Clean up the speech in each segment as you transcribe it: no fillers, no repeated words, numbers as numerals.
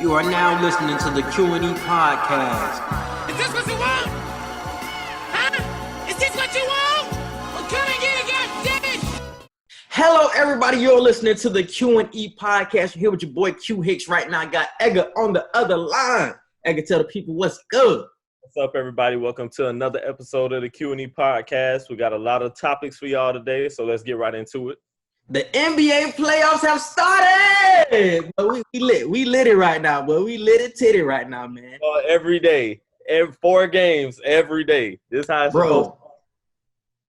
You are now listening to the Q&E Podcast. Is this what you want? Huh? Is this what you want? Well, come and get it, goddammit! Hello, everybody. You're listening to the Q&E Podcast. You're here with your boy Q Hicks right now. I got Edgar on the other line. Edgar, tell the people what's good. What's up, everybody? Welcome to another episode of the Q&E Podcast. We got a lot of topics for y'all today, so let's get right into it. The NBA playoffs have started. But we lit it right now, but we lit it titty right now, man. Every day, 4 games every day. This is how it's supposed to be.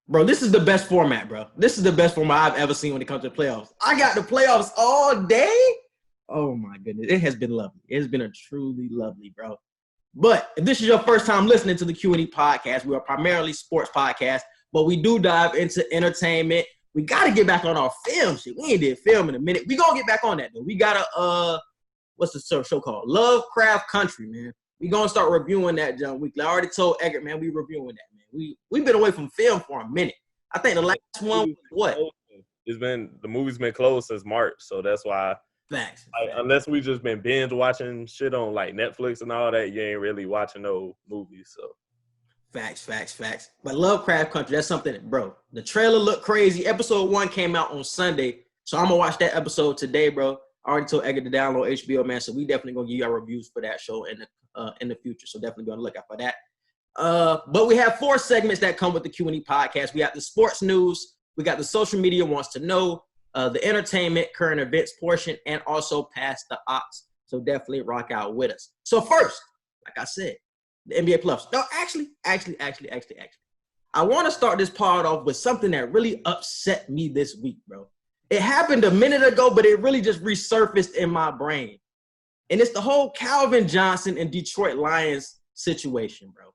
Bro, this is the best format, bro. This is the best format I've ever seen when it comes to playoffs. I got the playoffs all day. Oh my goodness, it has been lovely. It has been a truly lovely, bro. But if this is your first time listening to the Q&E Podcast, we are primarily sports podcast, but we do dive into entertainment. We got to get back on our film shit. We ain't did film in a minute. We going to get back on that, though. We got to, what's the show called? Lovecraft Country, man. We going to start reviewing that, John, weekly. I already told Edgar, man, we reviewing that, man. We've been away from film for a minute. I think the last one, what? The movie's been closed since March, so that's why. Facts. Unless we just been binge watching shit on, like, Netflix and all that, you ain't really watching no movies, so. Facts. But Lovecraft Country, that's something, bro. The trailer looked crazy. Episode 1 came out on Sunday, so I'm going to watch that episode today, bro. I already told Edgar to download HBO, man, so we definitely going to give you our reviews for that show in the future, so definitely going to look out for that. But we have 4 segments that come with the Q&E Podcast. We got the sports news, we got the social media wants to know, the entertainment, current events portion, and also past the ops. So definitely rock out with us. So first, like I said, the NBA playoffs. No, actually. I want to start this part off with something that really upset me this week, bro. It happened a minute ago, but it really just resurfaced in my brain. And it's the whole Calvin Johnson and Detroit Lions situation, bro.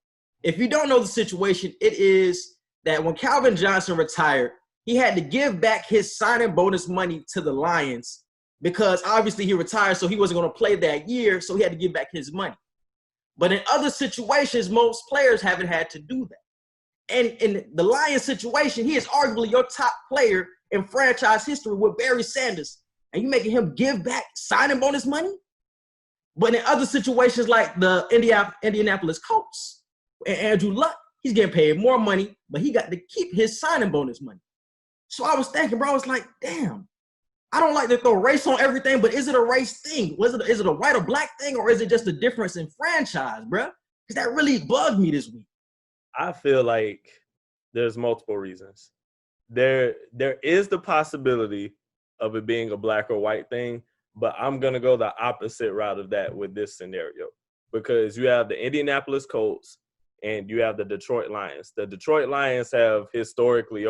If you don't know the situation, it is that when Calvin Johnson retired, he had to give back his signing bonus money to the Lions because obviously he retired, so he wasn't going to play that year, so he had to give back his money. But in other situations, most players haven't had to do that. And in the Lions situation, he is arguably your top player in franchise history with Barry Sanders. And you making him give back signing bonus money? But in other situations like the Indianapolis Colts and Andrew Luck, he's getting paid more money, but he got to keep his signing bonus money. So I was thinking, bro, I was like, damn. I don't like to throw race on everything, but is it a race thing? Is it a white or black thing, or is it just a difference in franchise, bro? Because that really bugged me this week. I feel like there's multiple reasons. There is the possibility of it being a black or white thing, but I'm going to go the opposite route of that with this scenario because you have the Indianapolis Colts and you have the Detroit Lions. The Detroit Lions have historically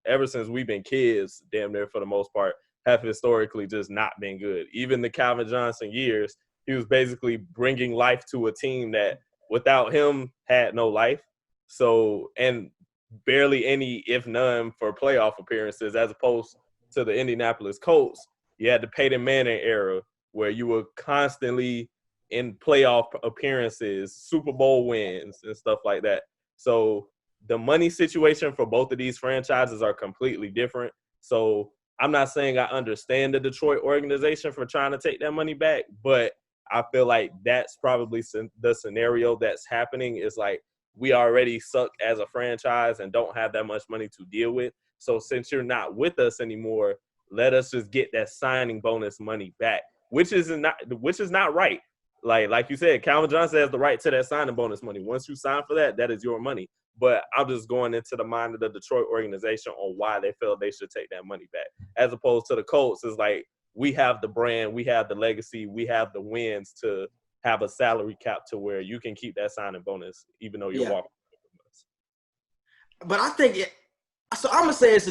ever since we've been kids, damn near for the most part, have historically just not been good. Even the Calvin Johnson years, he was basically bringing life to a team that without him had no life. So, and barely any, if none, for playoff appearances, as opposed to the Indianapolis Colts. You had the Peyton Manning era where you were constantly in playoff appearances, Super Bowl wins, and stuff like that. So the money situation for both of these franchises are completely different. So I'm not saying I understand the Detroit organization for trying to take that money back, but I feel like that's probably the scenario that's happening is like we already suck as a franchise and don't have that much money to deal with. So since you're not with us anymore, let us just get that signing bonus money back, which is not right. Like you said, Calvin Johnson has the right to that signing bonus money. Once you sign for that, that is your money. But I'm just going into the mind of the Detroit organization on why they feel they should take that money back. As opposed to the Colts, is like we have the brand, we have the legacy, we have the wins to have a salary cap to where you can keep that signing bonus even though you're walking. But I think so I'm gonna say it's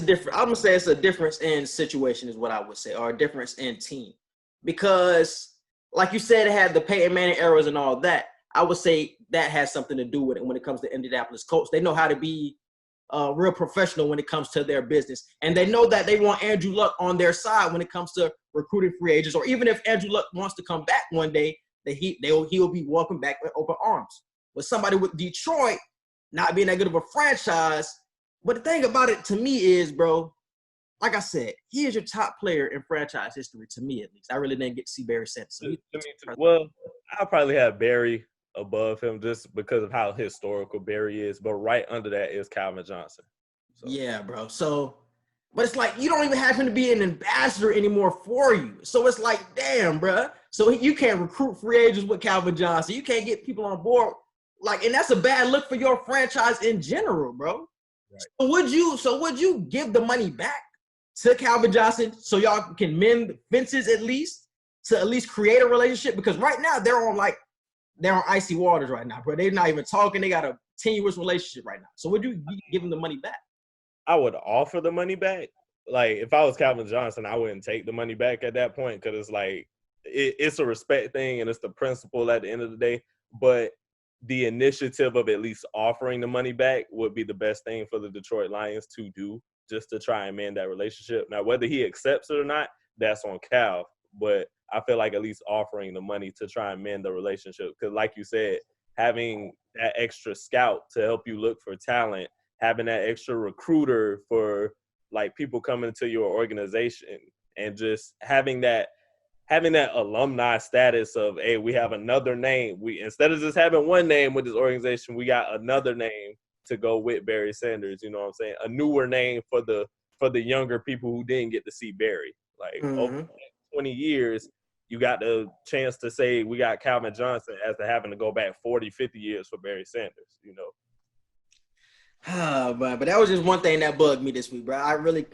a difference in situation is what I would say, or a difference in team. Because like you said, it had the Peyton Manning eras and all that. I would say that has something to do with it when it comes to Indianapolis Colts. They know how to be real professional when it comes to their business. And they know that they want Andrew Luck on their side when it comes to recruiting free agents. Or even if Andrew Luck wants to come back one day, that he'll be welcomed back with open arms. With somebody with Detroit not being that good of a franchise. But the thing about it to me is, bro, like I said, he is your top player in franchise history, to me at least. I really didn't get to see Barry Sanders. So well, I'll probably have Barry above him just because of how historical Barry is, but right under that is Calvin Johnson. So. Yeah, bro. So, but it's like you don't even have him to be an ambassador anymore for you. So it's like, damn, bro. So you can't recruit free agents with Calvin Johnson. You can't get people on board. Like, and that's a bad look for your franchise in general, bro. Right. So would you give the money back to Calvin Johnson so y'all can mend fences at least create a relationship? Because right now they're on icy waters right now, bro. They're not even talking. They got a tenuous relationship right now. So would you give them the money back? I would offer the money back. Like, if I was Calvin Johnson, I wouldn't take the money back at that point because it's like it's a respect thing and it's the principle at the end of the day. But the initiative of at least offering the money back would be the best thing for the Detroit Lions to do, just to try and mend that relationship. Now, whether he accepts it or not, that's on Cal. But I feel like at least offering the money to try and mend the relationship. Because like you said, having that extra scout to help you look for talent, having that extra recruiter for like people coming to your organization, and just having that alumni status of, hey, we have another name. We, instead of just having one name with this organization, we got another name to go with Barry Sanders. You know what I'm saying? A newer name for the younger people who didn't get to see Barry. Like over 20 years, you got the chance to say we got Calvin Johnson as to having to go back 40, 50 years for Barry Sanders, you know. But that was just one thing that bugged me this week, bro. I really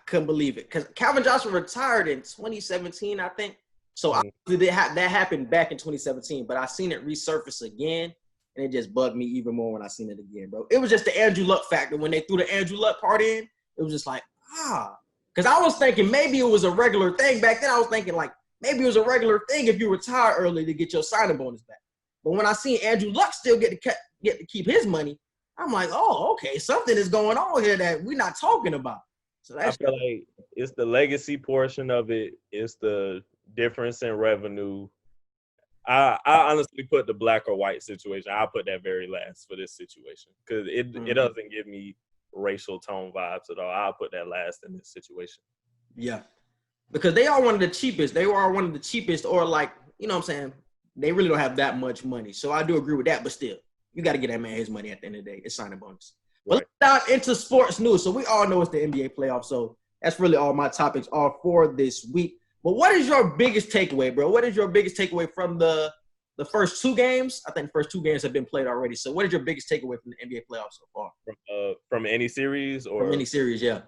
couldn't believe it because Calvin Johnson retired in 2017, I think. So obviously that happened back in 2017, but I seen it resurface again, and it just bugged me even more when I seen it again, bro. It was just the Andrew Luck factor. When they threw the Andrew Luck part in, it was just like, because I was thinking maybe it was a regular thing. Back then I was thinking like maybe it was a regular thing if you retire early to get your signing bonus back. But when I seen Andrew Luck still get to keep his money, I'm like, oh, okay, something is going on here that we're not talking about. So that's I feel like it's the legacy portion of it. It's the difference in revenue. I honestly put the black or white situation. I put that very last for this situation because it doesn't give me racial tone vibes at all. I'll put that last in this situation. Yeah, because they are one of the cheapest. They are one of the cheapest, or like, you know what I'm saying? They really don't have that much money. So I do agree with that, but still, you got to get that man his money at the end of the day. It's signing bonus. But let's dive into sports news. So we all know it's the NBA playoffs. So that's really all my topics are for this week. But what is your biggest takeaway, bro? What is your biggest takeaway from the first two games? I think the first two games have been played already. So what is your biggest takeaway from the NBA playoffs so far? From any series? From any series, yeah.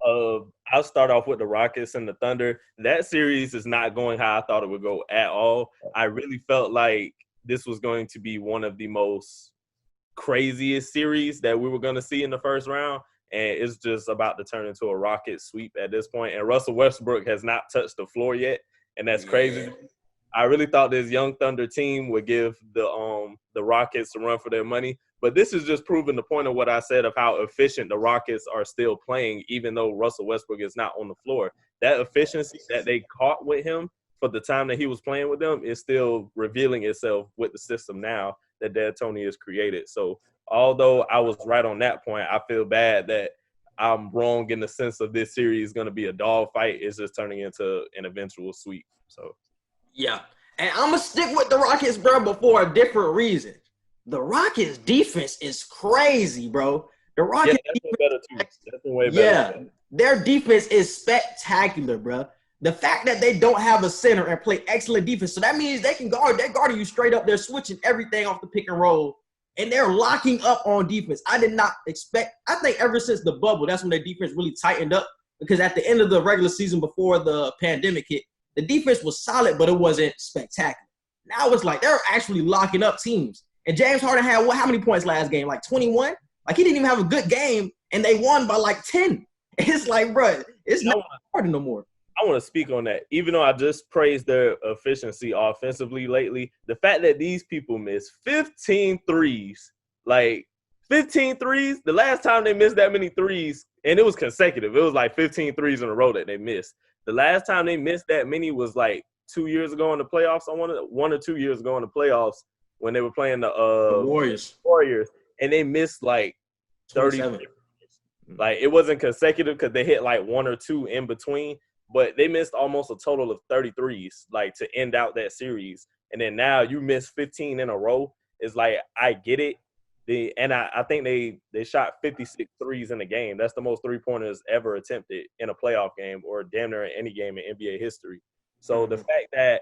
I'll start off with the Rockets and the Thunder. That series is not going how I thought it would go at all. I really felt like this was going to be one of the most craziest series that we were going to see in the first round, and it's just about to turn into a Rocket sweep at this point. And Russell Westbrook has not touched the floor yet, and that's crazy. I really thought this young Thunder team would give the Rockets a run for their money, but this is just proving the point of what I said of how efficient the Rockets are still playing, even though Russell Westbrook is not on the floor. That efficiency that they caught with him for the time that he was playing with them is still revealing itself with the system now that D'Antoni has created. So although I was right on that point, I feel bad that I'm wrong in the sense of this series is going to be a dog fight. It's just turning into an eventual sweep. So, yeah. And I'm going to stick with the Rockets, bro, but for a different reason. The Rockets defense is crazy, bro. The Rockets way better. Their defense is spectacular, bro. The fact that they don't have a center and play excellent defense, so that means they can guard. They're guarding you straight up. They're switching everything off the pick and roll, and they're locking up on defense. I did not expect – I think ever since the bubble, that's when their defense really tightened up, because at the end of the regular season before the pandemic hit, the defense was solid, but it wasn't spectacular. Now it's like they're actually locking up teams. And James Harden had how many points last game? Like 21? Like he didn't even have a good game, and they won by like 10. It's like, bro, it's not Harden no more. I want to speak on that. Even though I just praised their efficiency offensively lately, the fact that these people missed 15 threes, like 15 threes, the last time they missed that many threes, and it was consecutive. It was like 15 threes in a row that they missed. The last time they missed that many was like 2 years ago in the playoffs. I wanted 1 or 2 years ago in the playoffs when they were playing the Warriors. And they missed like 30. Like, it wasn't consecutive because they hit like one or two in between, but they missed almost a total of 33s, like, to end out that series. And then now you miss 15 in a row. It's like, I get it. I think they shot 56 threes in a game. That's the most three-pointers ever attempted in a playoff game or damn near any game in NBA history. So the fact that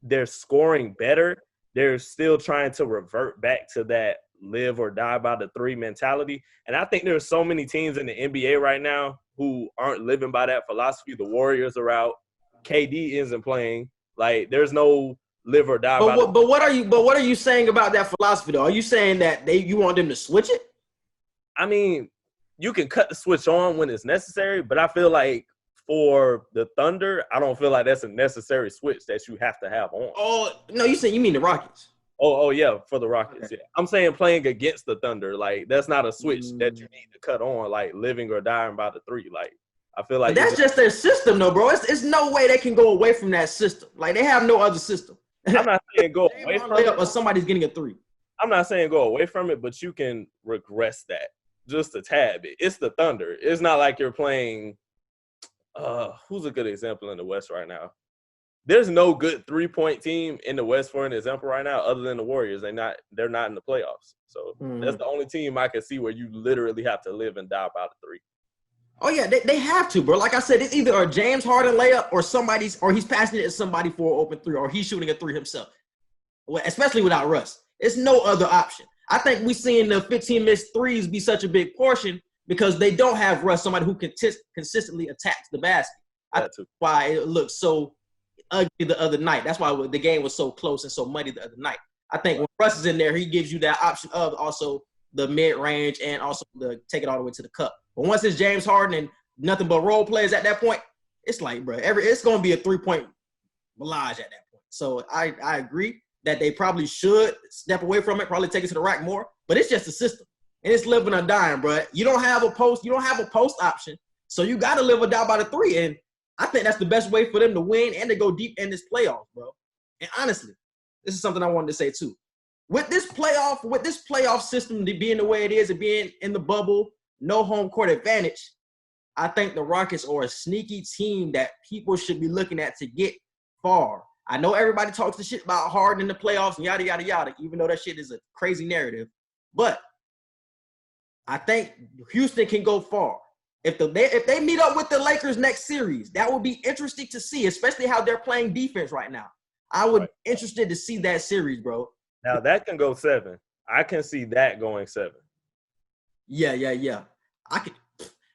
they're scoring better, they're still trying to revert back to that live or die by the three mentality. And I think there's so many teams in the NBA right now who aren't living by that philosophy. The Warriors are out. KD isn't playing. Like, there's no live or die. But what are you saying about that philosophy though? Are you saying that you want them to switch it? I mean, you can cut the switch on when it's necessary, but I feel like for the Thunder, I don't feel like that's a necessary switch that you have to have on. Oh no, you mean the Rockets? Oh yeah, for the Rockets. Okay. Yeah, I'm saying playing against the Thunder, like, that's not a switch that you need to cut on, like living or dying by the three. Like, I feel like that's just their system, though, bro. It's no way they can go away from that system. Like, they have no other system. I'm not saying go away from it, or somebody's getting a three. I'm not saying go away from it, but you can regress that just a tad bit. It's the Thunder. It's not like you're playing. Who's a good example in the West right now? There's no good 3-point team in the West for an example right now, other than the Warriors. They're not in the playoffs. So that's the only team I can see where you literally have to live and die by the three. Oh yeah, they have to, bro. Like I said, it's either a James Harden layup or he's passing it to somebody for an open three, or he's shooting a three himself. Well, especially without Russ, it's no other option. I think we're seeing the 15 missed threes be such a big portion because they don't have Russ, somebody who consistently attacks the basket. That's why it looks so ugly the other night. That's why the game was so close and so muddy the other night. I think when Russ is in there, he gives you that option of also the mid-range and also the take it all the way to the cup. But once it's James Harden and nothing but role players at that point, it's like, bro, it's going to be a three-point millage at that point. So I agree that they probably should step away from it, probably take it to the rack more. But it's just a system, and it's living or dying, bro. You don't have a post option, so you got to live or die by the three. And I think that's the best way for them to win and to go deep in this playoff, bro. And honestly, this is something I wanted to say too. With this playoff system being the way it is and being in the bubble, no home court advantage, I think the Rockets are a sneaky team that people should be looking at to get far. I know everybody talks the shit about Harden in the playoffs and yada, yada, yada, even though that shit is a crazy narrative. But I think Houston can go far. If they meet up with the Lakers next series, that would be interesting to see, especially how they're playing defense right now. I would be interested to see that series, bro. Now, that can go 7. I can see that going 7. Yeah.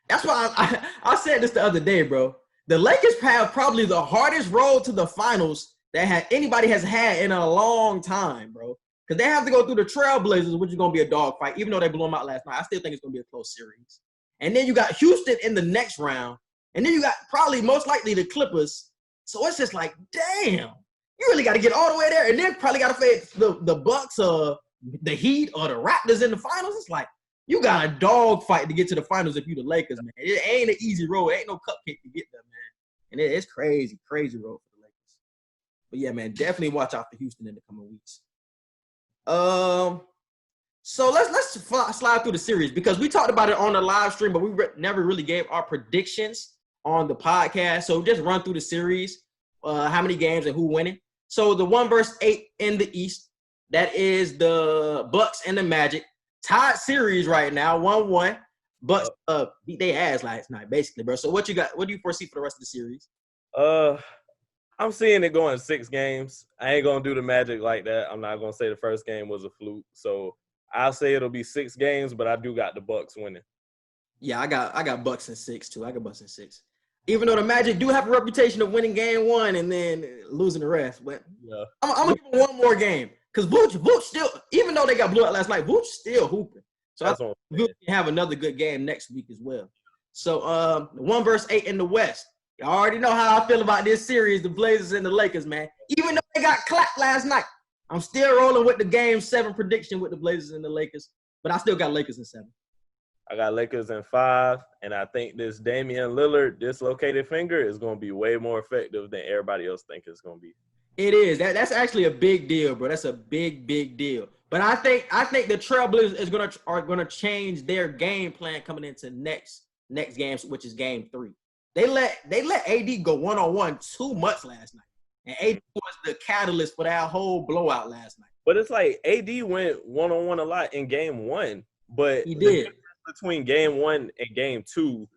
That's why I said this the other day, bro. The Lakers have probably the hardest road to the finals that anybody has had in a long time, bro. Because they have to go through the Trailblazers, which is going to be a dogfight. Even though they blew them out last night, I still think it's going to be a close series. And then you got Houston in the next round. And then you got probably most likely the Clippers. So it's just like, damn. You really got to get all the way there. And then probably got to face the Bucks or the Heat or the Raptors in the finals. It's like, you got a dog fight to get to the finals if you the Lakers, man. It ain't an easy road. It ain't no cupcake to get there, man. And it's crazy road for the Lakers. But, yeah, man, definitely watch out for Houston in the coming weeks. So let's slide through the series because we talked about it on the live stream, but we never really gave our predictions on the podcast. So just run through the series, how many games and who winning. So the 1 versus 8 in the East, that is the Bucks and the Magic. Tied series right now, 1-1. Bucks beat their ass last night, basically, bro. So what you got? What do you foresee for the rest of the series? I'm seeing it going 6 games. I ain't gonna do the Magic like that. I'm not gonna say the first game was a fluke. So I'll say it'll be 6 games, but I do got the Bucks winning. Yeah, I got Bucks in 6 too. I got Bucks in 6. Even though the Magic do have a reputation of winning game 1 and then losing the rest, but yeah. I'm gonna give them one more game. Because Vooch still, even though they got blew out last night, Vooch still hooping. So I think Vooch can have another good game next week as well. So 1 versus 8 in the West. You already know how I feel about this series, the Blazers and the Lakers, man. Even though they got clapped last night, I'm still rolling with the game 7 prediction with the Blazers and the Lakers. But I still got Lakers in 7. I got Lakers in 5, and I think this Damian Lillard dislocated finger is going to be way more effective than everybody else thinks it's going to be. It is. That's actually a big deal, bro. That's a big deal. But I think the Trailblazers are gonna change their game plan coming into next game, which is game 3. They let AD go 1-on-1 too much last night. And AD was the catalyst for that whole blowout last night. But it's like AD went 1-on-1 a lot in game 1. But he the did. difference between game 1 and game 2,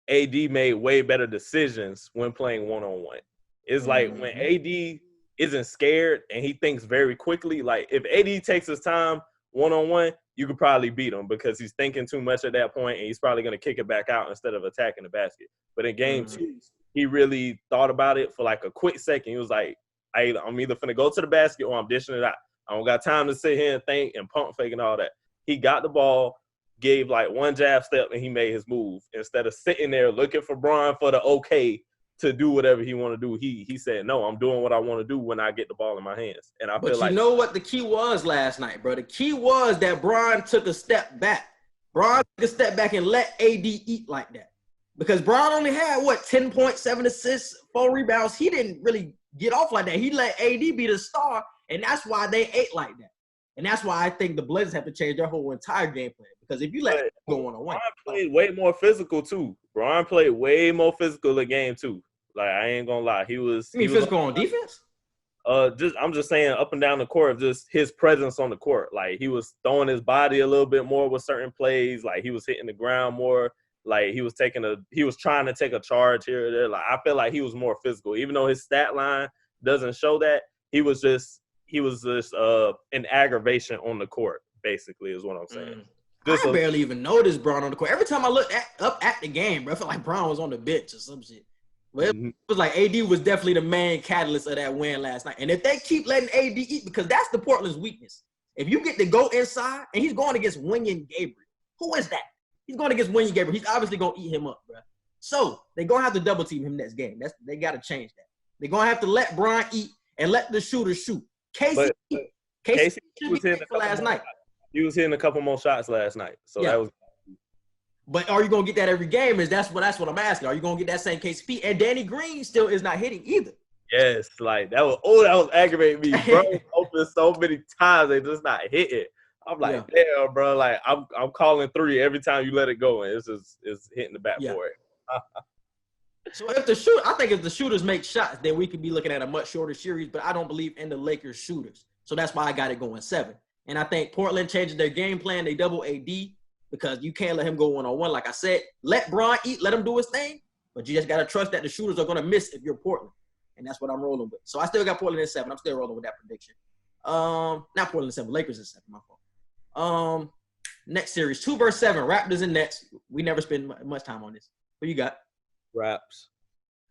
AD made way better decisions when playing 1-on-1. It's like when AD isn't scared and he thinks very quickly, like if AD takes his time 1-on-1, you could probably beat him because he's thinking too much at that point and he's probably going to kick it back out instead of attacking the basket. But in game 2, he really thought about it for like a quick second. He was like, I'm either finna go to the basket or I'm dishing it out. I don't got time to sit here and think and pump fake and all that. He got the ball, gave like one jab step, and he made his move. Instead of sitting there looking for Bron for the okay to do whatever he want to do, he said, no, I'm doing what I want to do when I get the ball in my hands. And I feel like, you know what the key was last night, bro? The key was that Bron took a step back. Bron took a step back and let AD eat like that. Because Bron only had, 10 points, 7 assists, 4 rebounds. He didn't really get off like that. He let AD be the star, and that's why they ate like that. And that's why I think the Blazers have to change their whole entire game plan. Because if you let it go 1-on-1. Bron played way more physical, too. Bron played way more physical in game 2. Like, I ain't gonna lie. He was physical on defense? I'm just saying up and down the court, just his presence on the court. Like, he was throwing his body a little bit more with certain plays. Like, he was hitting the ground more. Like, he was trying to take a charge here or there. Like, I feel like he was more physical. Even though his stat line doesn't show that, he was just an aggravation on the court, basically, is what I'm saying. I barely even noticed Bron on the court. Every time I looked up at the game, bro, I felt like Bron was on the bench or some shit. But it was like AD was definitely the main catalyst of that win last night. And if they keep letting AD eat, because that's the Portland's weakness. If you get to go inside, and he's going against Wenyen Gabriel. Who is that? He's going against Wenyen Gabriel. He's obviously going to eat him up, bro. So they're going to have to double team him next game. They got to change that. They're going to have to let Bron eat and let the shooters shoot. Casey was hitting last night. He was hitting a couple more shots last night. So that was. But are you going to get that every game? That's what I'm asking. Are you going to get that same KCP? And Danny Green still is not hitting either. Yes, like that was aggravating me, bro. Open so many times, they just not hitting. I'm like, damn, bro. Like I'm calling 3 every time you let it go, and it's hitting the backboard. So I think if the shooters make shots, then we could be looking at a much shorter series. But I don't believe in the Lakers shooters, so that's why I got it going 7. And I think Portland changes their game plan. They double AD. Because you can't let him go 1-on-1. Like I said, let Bron eat, let him do his thing. But you just got to trust that the shooters are going to miss if you're Portland. And that's what I'm rolling with. So I still got Portland in 7. I'm still rolling with that prediction. Not Portland in 7. Lakers in 7. My fault. Next series, 2 versus 7. Raptors and Nets. We never spend much time on this. What you got? Raps.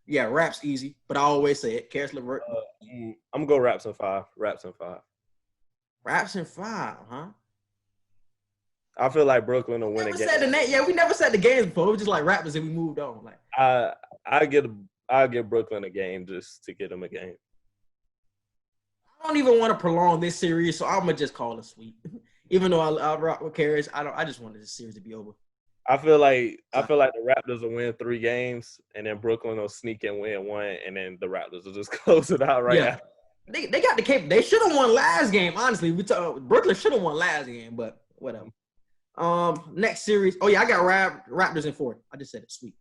Yeah, Raps easy. But I always say it. Karis LeVert. I'm going to go Raps in 5. Raps in 5. Raps in 5, huh? I feel like Brooklyn will win a game. We never said the games before. It was just like Raptors and we moved on. Like I give Brooklyn a game just to get them a game. I don't even want to prolong this series, so I'm gonna just call it sweep. Even though I rock with Karis, I just wanted this series to be over. I feel like the Raptors will win 3 games, and then Brooklyn will sneak and win 1, and then the Raptors will just close it out now. They got the capability. They should have won last game. Honestly, Brooklyn should have won last game, but whatever. Next series. Oh yeah, I got Raptors in 4. I just said it. Sweet.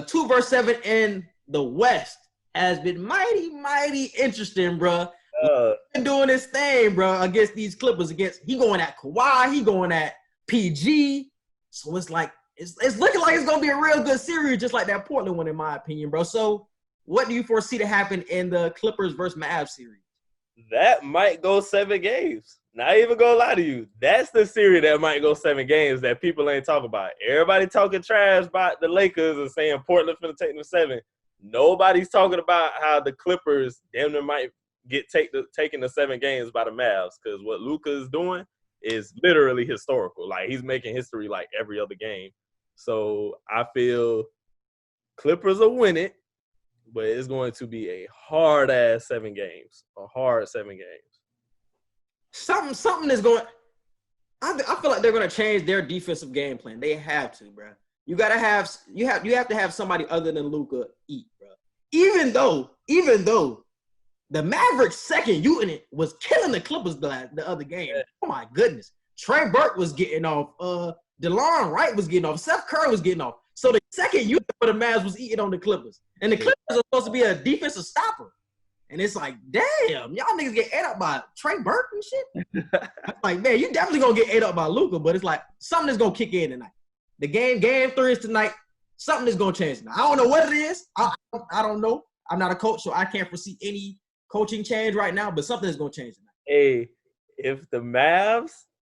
2 versus 7 in the West has been mighty interesting, bro. Been doing his thing, bro, against these Clippers. He going at Kawhi, he going at PG. So it's like it's looking like it's gonna be a real good series, just like that Portland one, in my opinion, bro. So what do you foresee to happen in the Clippers versus Mavs series? That might go 7 games. Not even gonna lie to you. That's the series that might go 7 games that people ain't talking about. Everybody talking trash about the Lakers and saying Portland finna take them 7. Nobody's talking about how the Clippers damn near might get taking the 7 games by the Mavs, because what Luka is doing is literally historical. Like, he's making history like every other game. So I feel Clippers will win it, but it's going to be a hard-ass 7 games. A hard 7 games. Something is going. I feel like they're going to change their defensive game plan. They have to, bro. You have to have somebody other than Luka eat, bro. Even though The Mavericks' second unit was killing the Clippers the other game. Oh, my goodness. Trey Burke was getting off. DeLon Wright was getting off. Seth Curry was getting off. So the second unit for the Mavs was eating on the Clippers. And the Clippers are supposed to be a defensive stopper. And it's like, damn, y'all niggas get ate up by Trey Burke and shit. Like, man, you definitely going to get ate up by Luka, but it's like something is going to kick in tonight. The game 3 is tonight. Something is going to change tonight. I don't know what it is. I don't know. I'm not a coach, so I can't foresee any coaching change right now, but something is going to change tonight. Hey, if the Mavs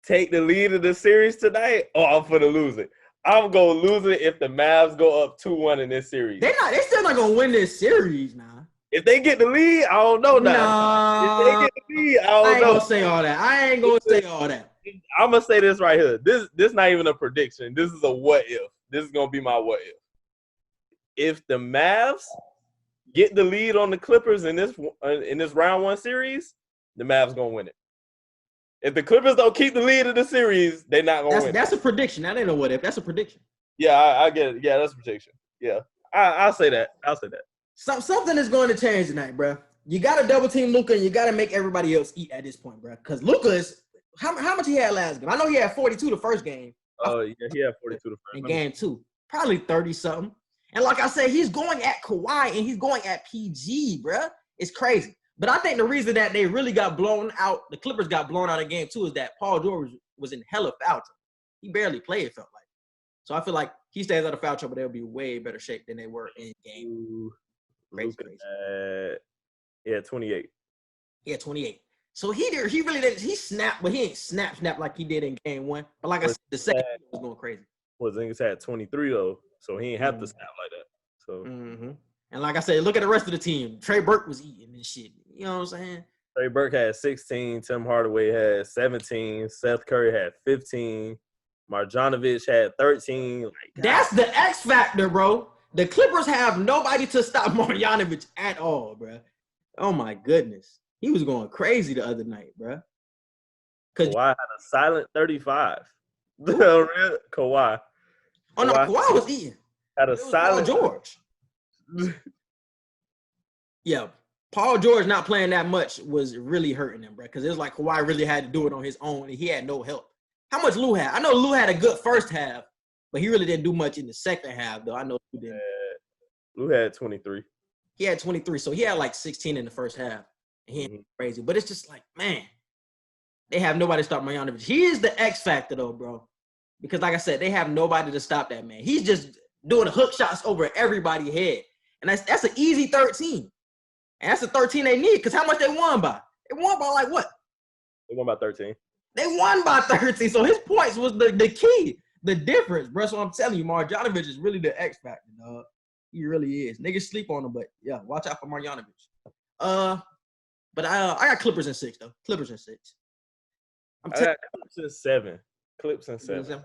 take the lead of the series tonight, I'm for to lose it. I'm going to lose it if the Mavs go up 2-1 in this series. They still not going to win this series now. If they get the lead, I don't know now. Nah, if they get the lead, I don't know. I ain't going to say all that. I'm going to say this right here. This not even a prediction. This is a what if. This is going to be my what if. If the Mavs get the lead on the Clippers in this round 1 series, the Mavs going to win it. If the Clippers don't keep the lead of the series, they're not going to win. That's a prediction. That ain't no what if. That's a prediction. Yeah, I get it. Yeah, that's a prediction. Yeah, I'll say that. Something is going to change tonight, bro. You got to double team Luka, and you got to make everybody else eat at this point, bro. Because Luka is how much he had last game? I know he had 42 the first game. Oh yeah, he had 42 the first. In game 2, probably 30 something. And like I said, he's going at Kawhi and he's going at PG, bro. It's crazy. But I think the reason that they really got blown out, the Clippers got blown out in game 2, is that Paul George was in hella foul trouble. He barely played, it felt like. So I feel like he stays out of foul trouble, they'll be way better shape than they were in game. Crazy. Yeah, 28. Yeah, 28. So he really didn't. He snapped, but he ain't snap like he did in game 1. But like I said, the second was going crazy. Well, Zingas had 23 though, so he ain't have to snap like that. So. And like I said, look at the rest of the team. Trey Burke was eating this shit. You know what I'm saying? Trey Burke had 16. Tim Hardaway had 17. Seth Curry had 15. Marjanovic had 13. Like, that's the X factor, bro. The Clippers have nobody to stop Marjanovic at all, bro. Oh my goodness, he was going crazy the other night, bro. Kawhi had a silent 35. Kawhi. Oh no, Kawhi was eating. Had a silent Paul George. Yeah, Paul George not playing that much was really hurting him, bro. Because it was like Kawhi really had to do it on his own, and he had no help. How much Lou had? I know Lou had a good first half, but he really didn't do much in the second half, though. I know Lou didn't. Lou had 23. He had 23, so he had like 16 in the first half. And he ain't crazy. But it's just like, man, they have nobody to stop Marjanovic. He is the X factor, though, bro. Because like I said, they have nobody to stop that man. He's just doing hook shots over everybody's head. And that's an easy 13. And that's a 13 they need, because how much they won by? They won by like what? They won by 13. They won by 13. So his points was the key, the difference, bro. So I'm telling you, Marjanovic is really the X factor, dog. He really is. Niggas sleep on him, but yeah, watch out for Marjanovic. But I got Clippers in 6, though. Clippers in 6. I got Clips in 7. Clips in 7.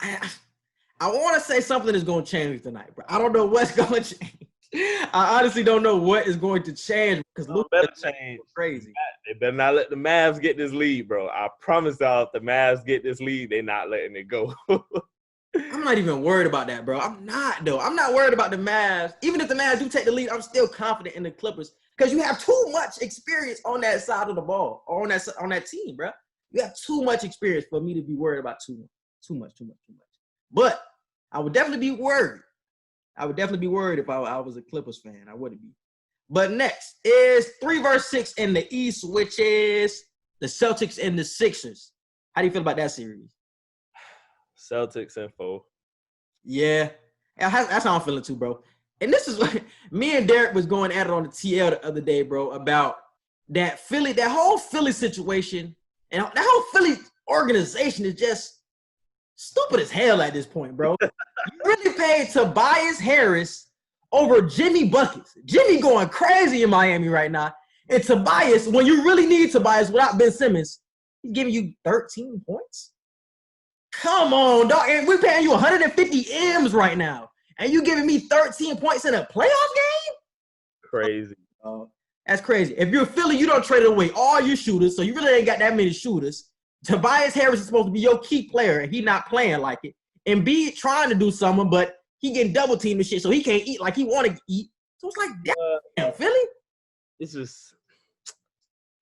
I want to say something is going to change tonight, bro. I don't know what's going to change. I honestly don't know what is going to change because Luka better change. Crazy. They better not let the Mavs get this lead, bro. I promise y'all, if the Mavs get this lead, they're not letting it go. I'm not even worried about that, bro. I'm not, though. I'm not worried about the Mavs. Even if the Mavs do take the lead, I'm still confident in the Clippers because you have too much experience on that side of the ball or on that team, bro. You have too much experience for me to be worried about too much. But I would definitely be worried. If I was a Clippers fan. I wouldn't be. But next is 3 versus 6 in the East, which is the Celtics and the Sixers. How do you feel about that series? Celtics and 4. Yeah. That's how I'm feeling too, bro. And this is like me and Derek was going at it on the TL the other day, bro, about that whole Philly situation. And that whole Philly organization is just stupid as hell at this point, bro. You really paid Tobias Harris over Jimmy Buckets. Jimmy going crazy in Miami right now. And Tobias, when you really need Tobias without Ben Simmons, he's giving you 13 points? Come on, dog. And we're paying you 150 M's right now. And you giving me 13 points in a playoff game? Crazy. That's crazy. If you're Philly, you don't trade away all your shooters, so you really ain't got that many shooters. Tobias Harris is supposed to be your key player, and he not playing like it. Embiid trying to do something, but he getting double teamed and shit, so he can't eat like he want to eat. So it's like, damn, Philly.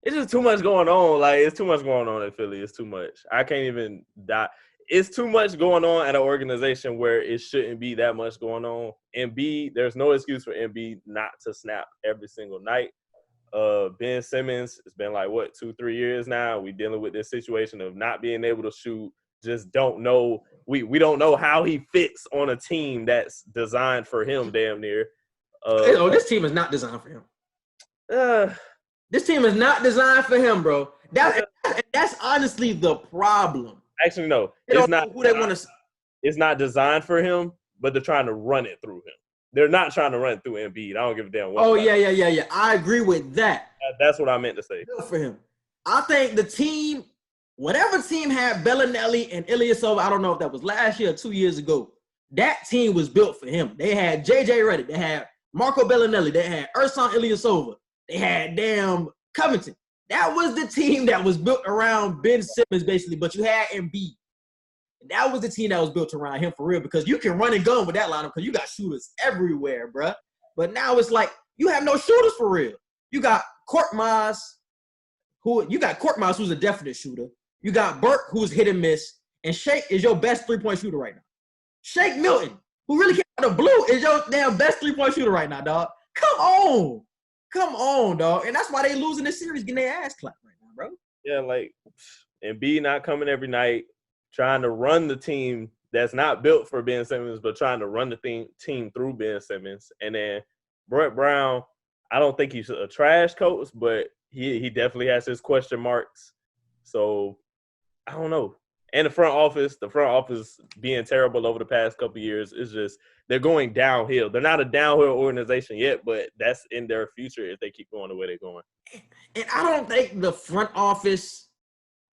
it's just too much going on. Like, it's too much going on in Philly. It's too much. I can't even die. It's too much going on at an organization where it shouldn't be that much going on. Embiid, there's no excuse for Embiid not to snap every single night. Ben Simmons, it's been like, 2-3 years now. We dealing with this situation of not being able to shoot. Just don't know. We don't know how he fits on a team that's designed for him damn near. This team is not designed for him. This team is not designed for him, bro. That's honestly the problem. Actually, no. It's not who they want to. It's not designed for him, but they're trying to run it through him. They're not trying to run it through Embiid. I don't give a damn what. Oh, yeah. I agree with that. That's what I meant to say. Good for him. I think the team, whatever team had Bellinelli and Ilyasova, I don't know if that was last year or 2 years ago, that team was built for him. They had J.J. Redick. They had Marco Bellinelli. They had Ersan Ilyasova. They had damn Covington. That was the team that was built around Ben Simmons, basically, but you had Embiid. And that was the team that was built around him for real, because you can run and gun with that lineup because you got shooters everywhere, bruh. But now it's like you have no shooters for real. You got Korkmaz, who's a definite shooter. You got Burke, who's hit and miss. And Shake is your best three-point shooter right now. Shake Milton, who really came out of the blue, is your damn best three-point shooter right now, dog. Come on, dog. And that's why they losing this series, getting their ass clapped right now, bro. Yeah, like, Embiid not coming every night, trying to run the team that's not built for Ben Simmons, but trying to run the team through Ben Simmons. And then Brett Brown, I don't think he's a trash coach, but he definitely has his question marks. So, I don't know. And the front office being terrible over the past couple of years, is just they're going downhill. They're not a downhill organization yet, but that's in their future if they keep going the way they're going. And I don't think the front office,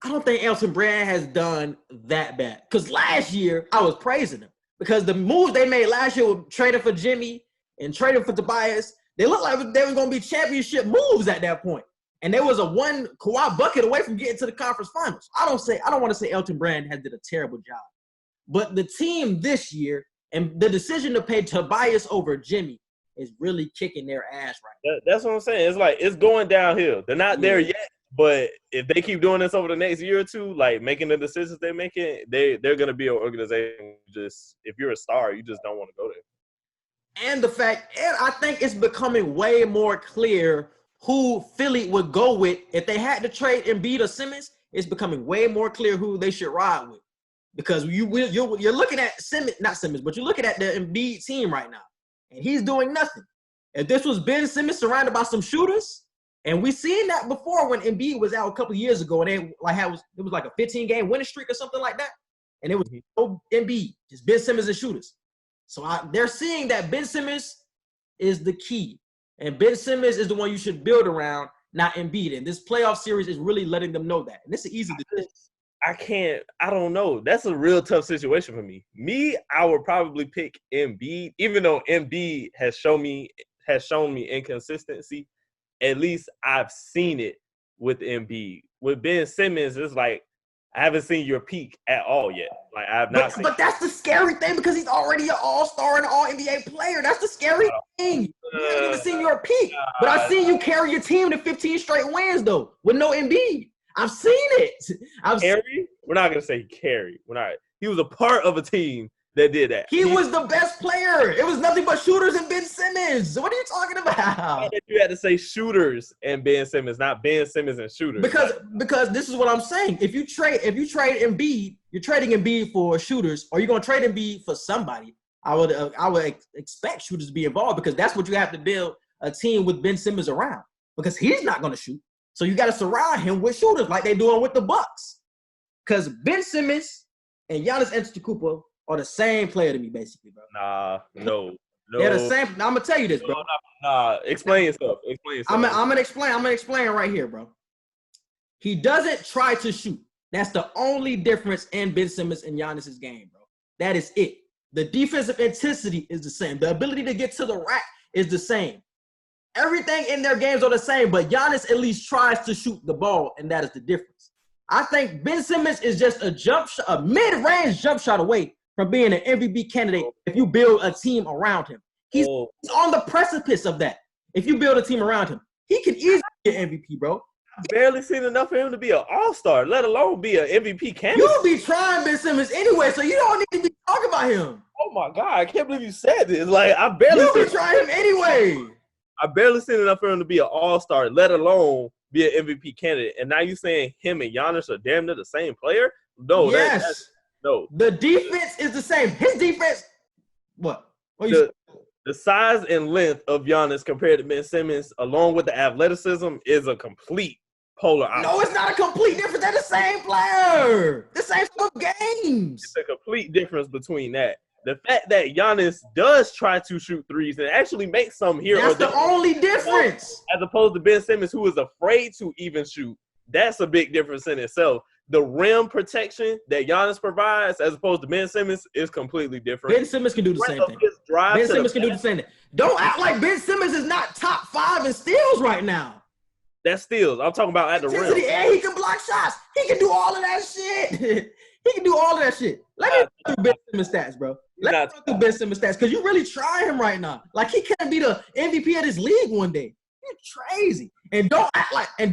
I don't think Elton Brand has done that bad. Because last year, I was praising them. Because the moves they made last year with trading for Jimmy and trading for Tobias, they looked like they were going to be championship moves at that point. And there was a one Kawhi bucket away from getting to the conference finals. I don't want to say Elton Brand has did a terrible job. But the team this year, and the decision to pay Tobias over Jimmy, is really kicking their ass right now. That's what I'm saying. It's like it's going downhill. They're not there yet, but if they keep doing this over the next year or two, like making the decisions they're making, they're going to be an organization. Just if you're a star, you just don't want to go there. And I think it's becoming way more clear who Philly would go with if they had to trade Embiid or Simmons. It's becoming way more clear who they should ride with, because you're looking at but you're looking at the Embiid team right now, and he's doing nothing. If this was Ben Simmons surrounded by some shooters, and we seen that before when Embiid was out a couple of years ago, and it was like a 15-game winning streak or something like that, and it was no Embiid, just Ben Simmons and shooters. So they're seeing that Ben Simmons is the key. And Ben Simmons is the one you should build around, not Embiid. And this playoff series is really letting them know that. And it's an easy decision. I don't know. That's a real tough situation for me. I would probably pick Embiid, even though Embiid has shown me inconsistency. At least I've seen it with Embiid. With Ben Simmons, it's like, I haven't seen your peak at all yet. Like, I have not seen. But that's the scary thing, because he's already an all-star and an all-NBA player. That's the scary thing. You haven't even seen your peak. But I've seen you carry your team to 15 straight wins, though, with no Embiid. I've seen it. We're not going to say carry. He was a part of a team that did that. He was the best player. It was nothing but shooters and Ben Simmons. What are you talking about? You had to say shooters and Ben Simmons, not Ben Simmons and shooters. Because this is what I'm saying. If you trade Embiid, you're trading Embiid for shooters, or you're gonna trade Embiid for somebody. I would expect shooters to be involved, because that's what you have to build a team with Ben Simmons around, because he's not gonna shoot. So you got to surround him with shooters like they're doing with the Bucks. Because Ben Simmons and Giannis Antetokounmpo are the same player to me, basically, bro. No. They're the same. I'm gonna tell you this, bro. Explain yourself. I'm gonna explain right here, bro. He doesn't try to shoot. That's the only difference in Ben Simmons and Giannis's game, bro. That is it. The defensive intensity is the same. The ability to get to the rack is the same. Everything in their games are the same, but Giannis at least tries to shoot the ball, and that is the difference. I think Ben Simmons is just a mid-range jump shot away from being an MVP candidate if you build a team around him. He's on the precipice of that if you build a team around him. He can easily get MVP, bro. I barely seen enough for him to be an all-star, let alone be an MVP candidate. You'll be trying Ben Simmons anyway, so you don't need to be talking about him. Oh my God, I can't believe you said this. Like I barely You'll be trying him anyway. I barely seen enough for him to be an all-star, let alone be an MVP candidate. And now you saying him and Giannis are damn near the same player? No, Yes. no. The defense is the same. His defense, what you The size and length of Giannis compared to Ben Simmons, along with the athleticism, is a complete polar opposite. No, it's not a complete difference. They're the same player. The same games. It's a complete difference between that. The fact that Giannis does try to shoot threes and actually make some here That's or there, the only difference. as opposed to Ben Simmons, who is afraid to even shoot. That's a big difference in itself. The rim protection that Giannis provides, as opposed to Ben Simmons, is completely different. Ben Simmons can do the same thing. Ben Simmons can do the same thing. Don't act like Ben Simmons is not top 5 in steals right now. That's steals. I'm talking about at the rim. And he can block shots. He can do all of that shit. He can do all of that shit. Let me run through Ben Simmons stats, bro. Let me run through Ben Simmons stats, because you really try him right now. Like, he can't be the MVP of this league one day. You're crazy. And do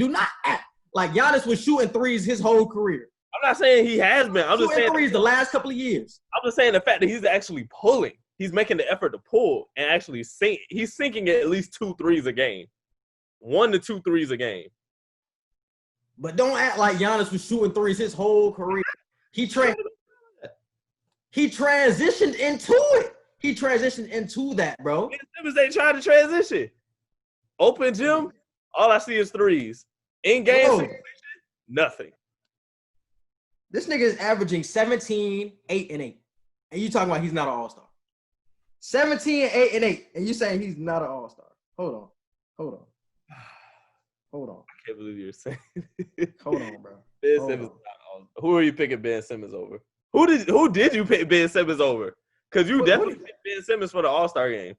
not act like Giannis was shooting threes his whole career. I'm not saying he has been. I'm just saying threes the last couple of years. I'm just saying the fact that he's actually pulling. He's making the effort to pull and actually sink. He's sinking at least 2 threes a game. 1 to 2 threes a game. But don't act like Giannis was shooting threes his whole career. He transitioned into it. He transitioned into that, bro. Ben Simmons ain't trying to transition. Open gym, all I see is threes. In game situation, nothing. This nigga is averaging 17, 8, and 8. And you talking about he's not an all-star. 17, 8, and 8. And you saying he's not an all-star. Hold on. I can't believe you're saying Hold on, bro. Ben Simmons is not all-star. Who are you picking Ben Simmons over? Who did you pick Ben Simmons over? Because you definitely picked Ben Simmons for the All-Star game.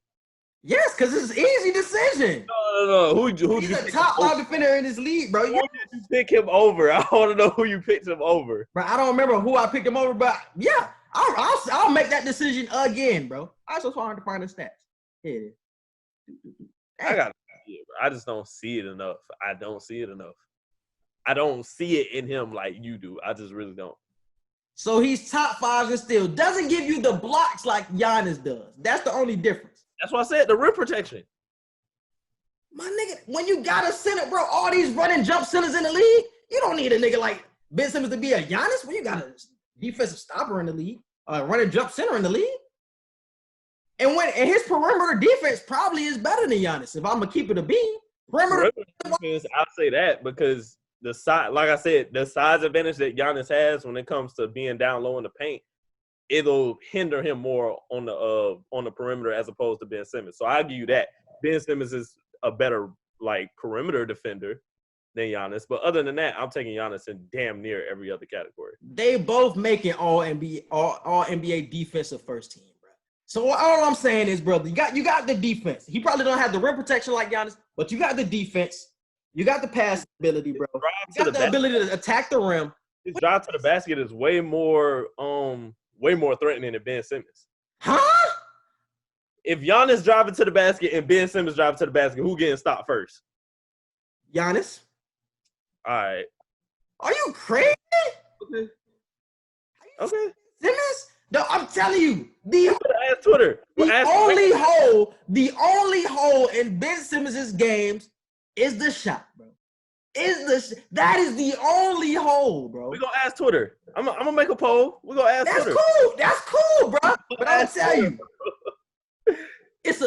Yes, because it's an easy decision. No. Who He's did you a pick top 5 defender in this league, bro. Who did you pick him over? I want to know who you picked him over. Bro, I don't remember who I picked him over, but yeah, I'll make that decision again, bro. I just wanted to find the stats. Here it is. I got to see it, bro. I just don't see it enough. I don't see it in him like you do. I just really don't. So he's top 5 and still doesn't give you the blocks like Giannis does. That's the only difference. That's why I said the rim protection. My nigga, when you got a center, bro, all these running jump centers in the league, you don't need a nigga like Ben Simmons to be a Giannis when you got a defensive stopper in the league, a running jump center in the league. And his perimeter defense probably is better than Giannis, if I'm gonna keep it a beam. Perimeter defense, I'll say that because the size, like I said, the size advantage that Giannis has when it comes to being down low in the paint, it'll hinder him more on the perimeter as opposed to Ben Simmons. So I'll give you that. Ben Simmons is a better like perimeter defender than Giannis, but other than that, I'm taking Giannis in damn near every other category. They both making all NBA defensive first team, bro. So all I'm saying is, brother, you got the defense. He probably don't have the rim protection like Giannis, but you got the defense. You got the pass ability, bro. You got the ability to attack the rim. His drive to the basket is way more threatening than Ben Simmons. Huh? If Giannis driving to the basket and Ben Simmons driving to the basket, who getting stopped first? Giannis. All right. Are you crazy? Okay. Simmons? No, I'm telling you, the only hole in Ben Simmons' games is the shot, bro. That is the only hole, bro. We're gonna ask Twitter. I'm gonna make a poll. We're gonna ask Twitter. That's cool, bro. But I'll tell you.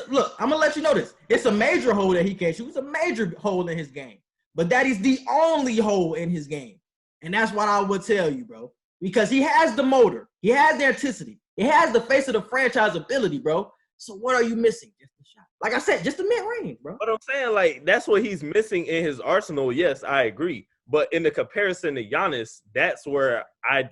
Look, I'm gonna let you know this. It's a major hole that he can't shoot. It's a major hole in his game. But that is the only hole in his game. And that's what I would tell you, bro. Because he has the motor. He has the artisticity. He has the face of the franchise ability, bro. So what are you missing? Just the shot. Like I said, just the mid-range, bro. But I'm saying, like, that's what he's missing in his arsenal. Yes, I agree. But in the comparison to Giannis, that's where I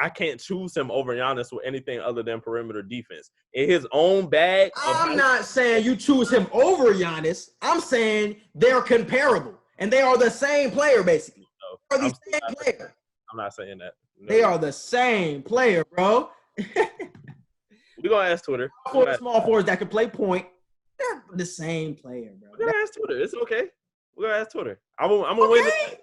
can't choose him over Giannis with anything other than perimeter defense. In his own bag. I'm not saying you choose him over Giannis. I'm saying they're comparable. And they are the same player, basically. No, They're the same player. I'm not saying that. No. They are the same player, bro. We're going to ask Twitter. For the small forwards that can play point, they're the same player, bro. We're going to ask Twitter. It's okay. We're gonna ask Twitter. I'm gonna win this.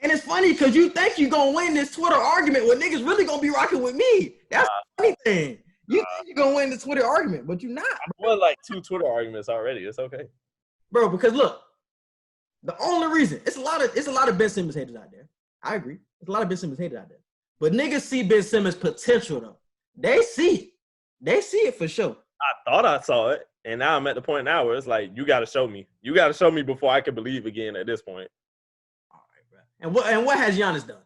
And it's funny because you think you're going to win this Twitter argument when niggas really going to be rocking with me. That's the funny thing. You think you're going to win the Twitter argument, but you're not. I won like 2 Twitter arguments already. It's okay. Bro, because look, the only reason, it's a lot of Ben Simmons haters out there. I agree. There's a lot of Ben Simmons haters out there. But niggas see Ben Simmons' potential, though. They see it. They see it for sure. I thought I saw it, and now I'm at the point now where it's like, you got to show me. You got to show me before I can believe again at this point. And what has Giannis done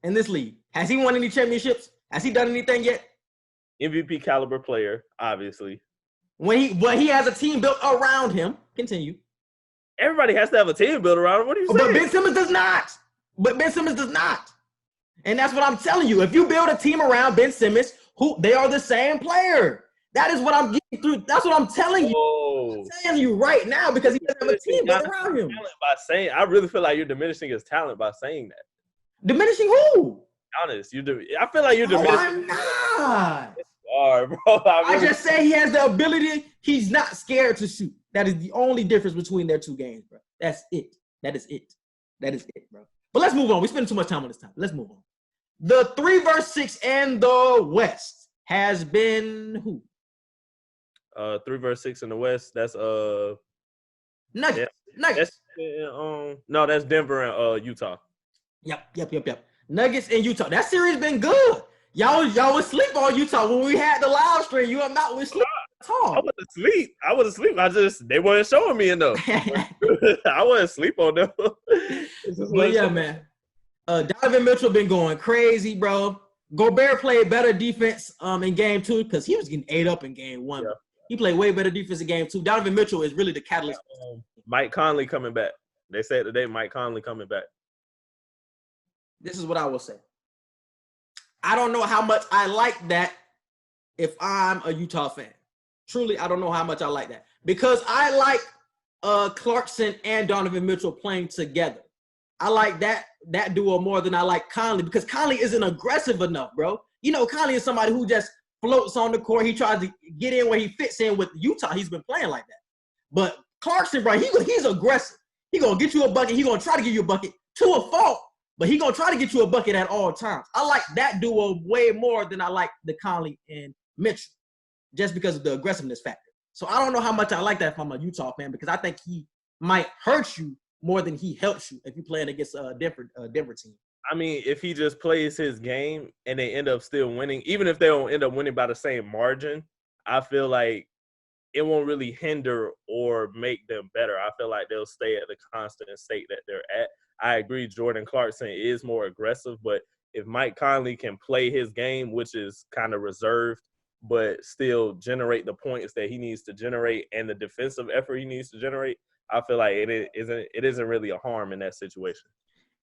in this league? Has he won any championships? Has he done anything yet? MVP caliber player, obviously. When he has a team built around him. Continue. Everybody has to have a team built around him. What are you saying? But Ben Simmons does not. And that's what I'm telling you. If you build a team around Ben Simmons, they are the same player. That is what I'm getting through. That's what I'm telling you. Oh. I'm telling you right now because he doesn't have a team built around him. I really feel like you're diminishing his talent by saying that. Diminishing who? Honest, I feel like you're diminishing. I'm not. Sorry, bro. I just say he has the ability. He's not scared to shoot. That is the only difference between their 2 games, bro. That's it. That is it, bro. But let's move on. We spend too much time on this time. Let's move on. The 3 vs. 6 in the West has been who? 3 vs. 6 in the West. That's Nuggets. No, that's Denver and Utah. Yep. Nuggets and Utah. That series been good. Y'all was asleep on Utah when we had the live stream. You are not with sleep at all. I was asleep. They weren't showing me enough. I wasn't asleep on them. But yeah, man. Donovan Mitchell been going crazy, bro. Gobert played better defense in game 2 because he was getting ate up in game 1. Yeah. He played way better defense in game 2. Donovan Mitchell is really the catalyst. Mike Conley coming back. They said today Mike Conley coming back. This is what I will say. I don't know how much I like that if I'm a Utah fan. Truly, I don't know how much I like that. Because I like Clarkson and Donovan Mitchell playing together. I like that duo more than I like Conley because Conley isn't aggressive enough, bro. You know, Conley is somebody who just floats on the court. He tries to get in where he fits in with Utah. He's been playing like that. But Clarkson, bro, he's aggressive. He's going to get you a bucket. He's going to try to give you a bucket to a fault, but he's going to try to get you a bucket at all times. I like that duo way more than I like the Conley and Mitchell just because of the aggressiveness factor. So I don't know how much I like that if I'm a Utah fan because I think he might hurt you more than he helps you if you're playing against a Denver team. I mean, if he just plays his game and they end up still winning, even if they don't end up winning by the same margin, I feel like it won't really hinder or make them better. I feel like they'll stay at the constant state that they're at. I agree Jordan Clarkson is more aggressive, but if Mike Conley can play his game, which is kind of reserved, but still generate the points that he needs to generate and the defensive effort he needs to generate, I feel like it isn't really a harm in that situation.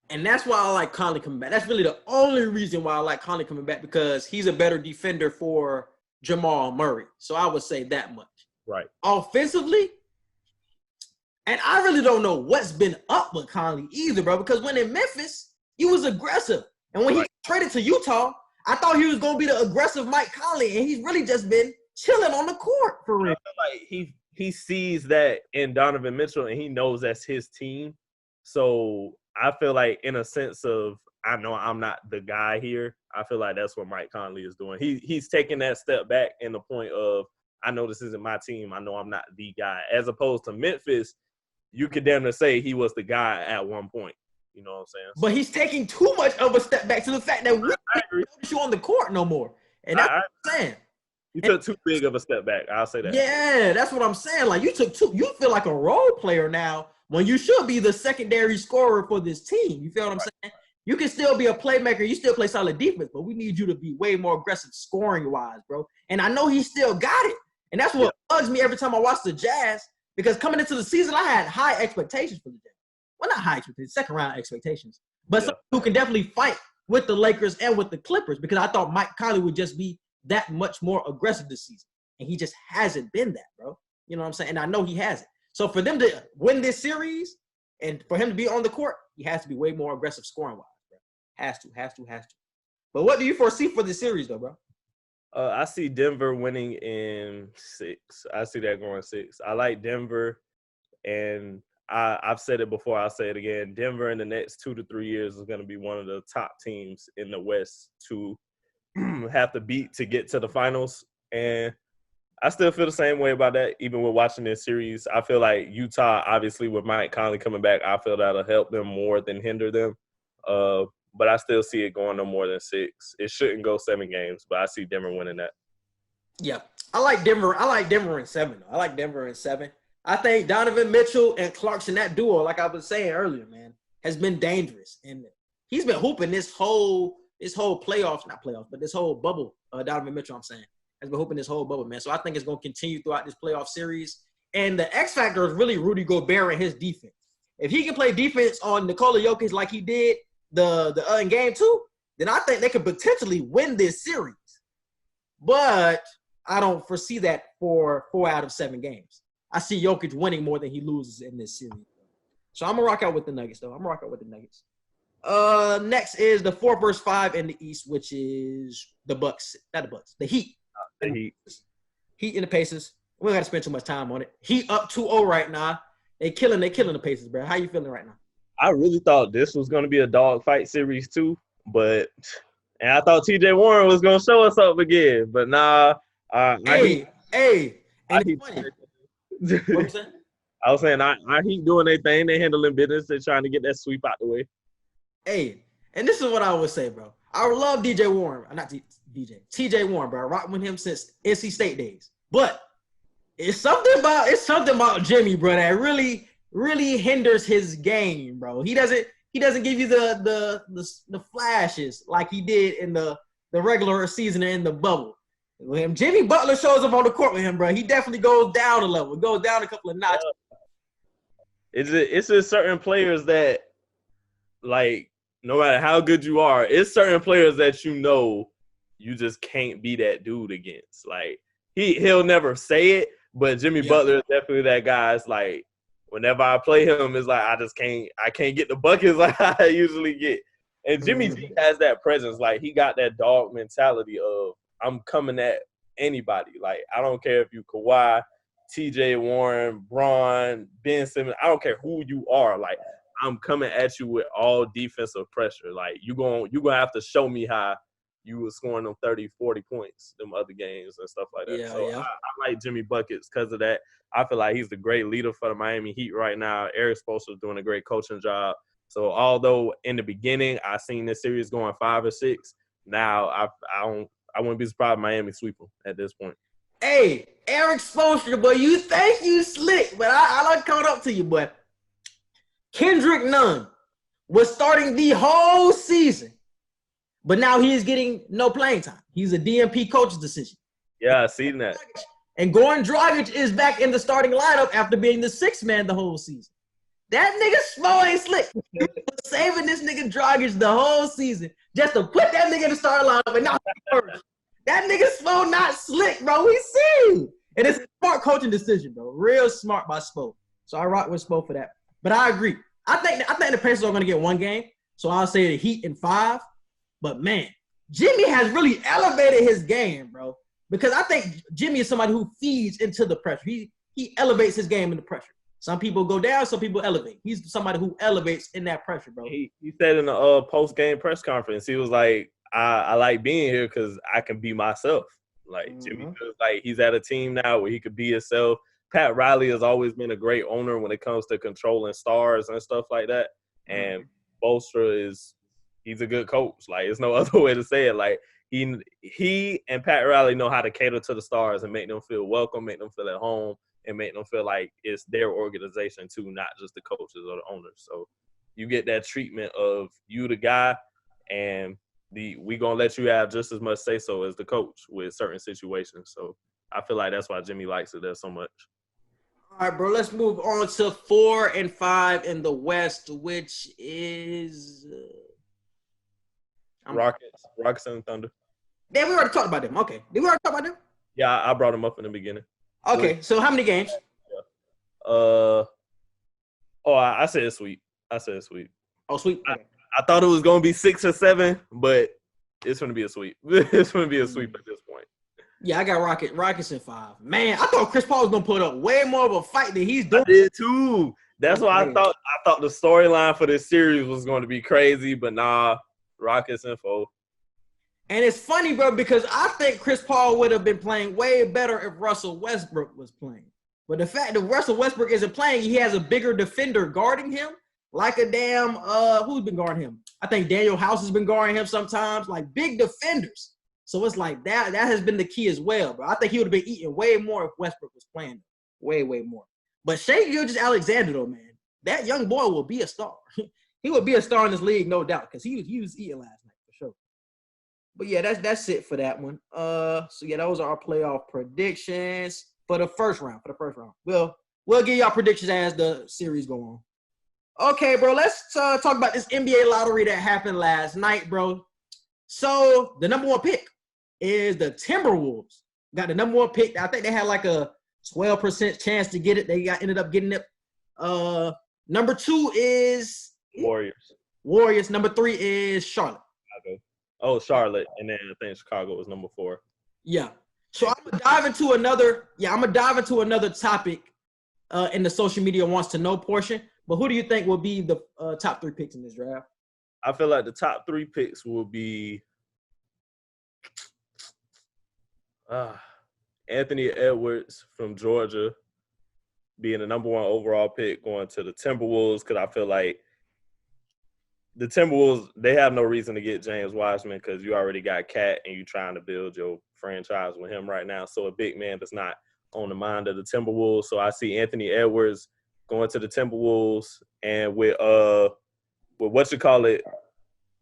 And that's why I like Conley coming back. That's really the only reason why I like Conley coming back because he's a better defender for Jamal Murray. So I would say that much. Right. Offensively, and I really don't know what's been up with Conley either, bro, because when in Memphis, he was aggressive. And when he traded to Utah, I thought he was going to be the aggressive Mike Conley, and he's really just been chilling on the court for real. I feel like he sees that in Donovan Mitchell, and he knows that's his team. So I feel like in a sense of, I know I'm not the guy here, I feel like that's what Mike Conley is doing. He's taking that step back in the point of, I know this isn't my team. I know I'm not the guy. As opposed to Memphis, you could damn near say he was the guy at one point. You know what I'm saying? But he's taking too much of a step back to the fact that we don't notice you on the court no more. And that's what I'm saying. You took too big of a step back. I'll say that. Yeah, that's what I'm saying. Like, you feel like a role player now when you should be the secondary scorer for this team. You feel what I'm saying? You can still be a playmaker. You still play solid defense, but we need you to be way more aggressive scoring-wise, bro. And I know he still got it. And that's what bugs me every time I watch the Jazz, because coming into the season, I had high expectations for the Jazz. Well, not high expectations, second-round expectations. But someone who can definitely fight with the Lakers and with the Clippers, because I thought Mike Conley would just be that much more aggressive this season. And he just hasn't been that, bro. You know what I'm saying? And I know he hasn't. So for them to win this series and for him to be on the court, he has to be way more aggressive scoring-wise, bro. Has to. But what do you foresee for the series, though, bro? I see Denver winning in 6. I see that going 6. I like Denver, and I've said it before. I'll say it again. Denver in the next 2 to 3 years is going to be one of the top teams in the West to have to beat to get to the finals. And I still feel the same way about that, even with watching this series. I feel like Utah, obviously, with Mike Conley coming back, I feel that'll help them more than hinder them. But I still see it going no more than 6. It shouldn't go 7 games, but I see Denver winning that. Yeah, I like Denver. I like Denver in 7. I like Denver in 7. I think Donovan Mitchell and Clarkson, that duo, like I was saying earlier, man, has been dangerous. And he's been hooping this whole playoffs, not playoffs, but this whole bubble. Donovan Mitchell, I'm saying, has been hooping this whole bubble, man. So I think it's going to continue throughout this playoff series. And the X factor is really Rudy Gobert and his defense. If he can play defense on Nikola Jokic like he did in game 2, then I think they could potentially win this series. But I don't foresee that for 4 out of 7 games. I see Jokic winning more than he loses in this series. So I'm going to rock out with the Nuggets, though. I'm going to rock out with the Nuggets. Next is the 4 versus 5 in the East, which is the Bucks. Not the Bucks. The Heat. The Heat. Heat and the Pacers. We don't got to spend too much time on it. Heat up 2-0 right now. They killing the Pacers, bro. How you feeling right now? I really thought this was going to be a dogfight series too, and I thought TJ Warren was going to show us up again, but nah. Hey, I Heat. What you saying? I was saying I Heat doing their thing. They handling business. They're trying to get that sweep out the way. Hey, and this is what I would say, bro. I love DJ Warren. Not TJ Warren, bro. I rocked with him since NC State days. But it's something about Jimmy, bro, that really, really hinders his game, bro. He doesn't give you the flashes like he did in the regular season or in the bubble. When Jimmy Butler shows up on the court with him, bro, he definitely goes down a level. Goes down a couple of notches. It's just certain players that, like, no matter how good you are, it's certain players that you just can't be that dude against. Like, he'll never say it, but Jimmy Butler is definitely that guy. It's like, whenever I play him, it's like I can't get the buckets like I usually get. And Jimmy G has that presence. Like, he got that dog mentality of, I'm coming at anybody. Like, I don't care if you Kawhi, TJ Warren, Bron, Ben Simmons. I don't care who you are. Like, I'm coming at you with all defensive pressure. Like, you're gonna have to show me how you were scoring them 30, 40 points them other games and stuff like that. I like Jimmy Buckets because of that. I feel like he's the great leader for the Miami Heat right now. Eric Spoelstra is doing a great coaching job. So although in the beginning I seen this series going 5 or 6, now I wouldn't be surprised if Miami sweep them at this point. Hey, Eric Spoelstra, boy, you think you slick, but I like caught up to you, boy. Kendrick Nunn was starting the whole season, but now he is getting no playing time. He's a DMP coach's decision. Yeah, I seen that. And Goran Dragic is back in the starting lineup after being the 6th man the whole season. That nigga Spo ain't slick. He was saving this nigga Dragic the whole season just to put that nigga in the starting lineup and not first. That nigga Spo not slick, bro. We see you. And it's a smart coaching decision, bro. Real smart by Spo. So I rock with Spo for that. But I agree. I think the Pacers are going to get 1 game. So I'll say the Heat in 5. But, man, Jimmy has really elevated his game, bro. Because I think Jimmy is somebody who feeds into the pressure. He elevates his game in the pressure. Some people go down, some people elevate. He's somebody who elevates in that pressure, bro. He said in the post-game press conference, he was like, I like being here because I can be myself. Like, Jimmy feels like he's at a team now where he could be himself. Pat Riley has always been a great owner when it comes to controlling stars and stuff like that. And Spoelstra he's a good coach. Like, there's no other way to say it. Like, he and Pat Riley know how to cater to the stars and make them feel welcome, make them feel at home, and make them feel like it's their organization too, not just the coaches or the owners. So you get that treatment of you the guy, and we gonna let you have just as much say so as the coach with certain situations. So I feel like that's why Jimmy likes it there so much. All right, bro. Let's move on to 4 and 5 in the West, which is Rockets and Thunder. Yeah, we already talked about them. Okay, did we already talk about them? Yeah, I brought them up in the beginning. Okay, so how many games? Yeah. I said sweep. Oh, sweep. Okay. I thought it was gonna be 6 or 7, but it's gonna be a sweep. It's gonna be a sweep at this point. Yeah, I got Rockets in 5. Man, I thought Chris Paul was gonna put up way more of a fight than he's doing. I did too. That's why I thought the storyline for this series was going to be crazy, but nah, Rockets and 4. And it's funny, bro, because I think Chris Paul would have been playing way better if Russell Westbrook was playing. But the fact that Russell Westbrook isn't playing, he has a bigger defender guarding him, like a damn who's been guarding him? I think Daniel House has been guarding him sometimes, like big defenders. So it's like that has been the key as well, bro. I think he would have been eating way more if Westbrook was playing. Way, way more. But Shai Gilgeous-Alexander, though, man, that young boy will be a star. He would be a star in this league, no doubt, because he was eating last night for sure. But yeah, that's it for that one. So yeah, those are our playoff predictions for the first round. We'll give y'all predictions as the series go on. Okay, bro, let's talk about this NBA lottery that happened last night, bro. So the number one pick is the Timberwolves. Got the number one pick. I think they had like a 12% chance to get it. They ended up getting it. Number 2 is Warriors. Number 3 is Charlotte. Chicago. Oh, Charlotte, and then I think Chicago was number 4. Yeah. So I'm gonna dive into another topic in the social media wants to know portion. But who do you think will be the top 3 picks in this draft? I feel like the top 3 picks will be Anthony Edwards from Georgia being the number 1 overall pick, going to the Timberwolves, because I feel like the Timberwolves, they have no reason to get James Wiseman because you already got Cat and you're trying to build your franchise with him right now. So a big man that's not on the mind of the Timberwolves. So I see Anthony Edwards going to the Timberwolves, and with what you call it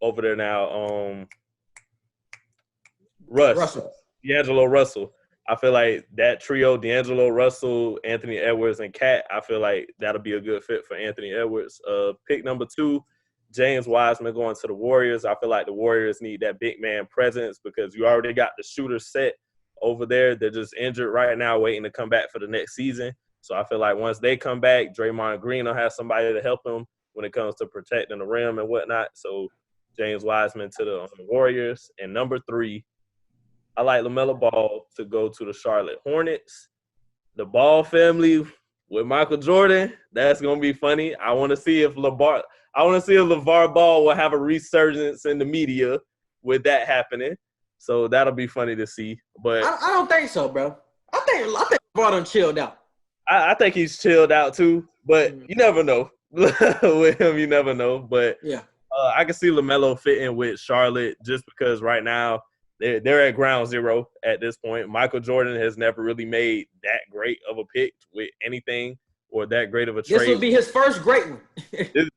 over there now, D'Angelo Russell. I feel like that trio, D'Angelo Russell, Anthony Edwards, and Cat, I feel like that'll be a good fit for Anthony Edwards. Pick number 2, James Wiseman going to the Warriors. I feel like the Warriors need that big man presence because you already got the shooter set over there. They're just injured right now, waiting to come back for the next season. So I feel like once they come back, Draymond Green will have somebody to help him when it comes to protecting the rim and whatnot. So James Wiseman to the Warriors. And number 3, I like LaMelo Ball to go to the Charlotte Hornets. The Ball family with Michael Jordan, that's going to be funny. I want to see if LeVar Ball will have a resurgence in the media with that happening. So that'll be funny to see. But I don't think so, bro. I think LeVar done chilled out. I think he's chilled out too, but you never know. With him, you never know. But yeah, I can see LaMelo fitting with Charlotte just because right now they're at ground zero at this point. Michael Jordan has never really made that great of a pick with anything or that great of a trade. This will be his first great one.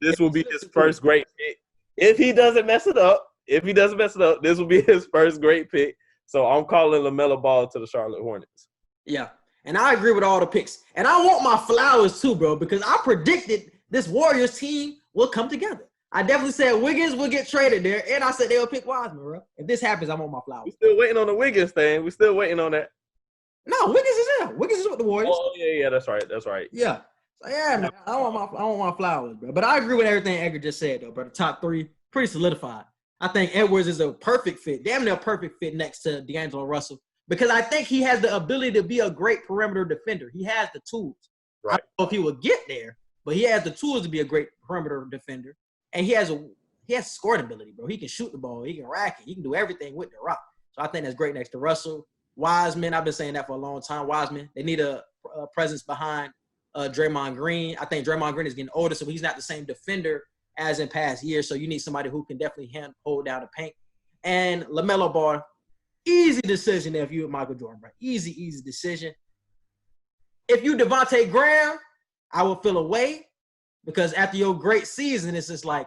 this will be his first great pick. If he doesn't mess it up, this will be his first great pick. So I'm calling LaMelo Ball to the Charlotte Hornets. Yeah. And I agree with all the picks. And I want my flowers too, bro, because I predicted this Warriors team will come together. I definitely said Wiggins will get traded there, and I said they'll pick Wiseman, bro. If this happens, I want my flowers. We're still waiting on the Wiggins thing. We're still waiting on that. No, Wiggins is there. Wiggins is with the Warriors. Oh, yeah, that's right. Yeah. So, yeah, man, I want my flowers, bro. But I agree with everything Edgar just said, though, bro. The top 3, pretty solidified. I think Edwards is a perfect fit, damn near perfect fit next to D'Angelo Russell. Because I think he has the ability to be a great perimeter defender. He has the tools. Right. I don't know if he will get there, but he has the tools to be a great perimeter defender. And he has scoring ability, bro. He can shoot the ball. He can rack it. He can do everything with the rock. So I think that's great next to Russell. Wiseman, I've been saying that for a long time. Wiseman, they need a presence behind Draymond Green. I think Draymond Green is getting older, so he's not the same defender as in past years. So you need somebody who can definitely hold down the paint. And LaMelo Ball, easy decision if you're Michael Jordan, bro. Easy decision. If you Devontae Graham, I would feel away because after your great season, it's just like,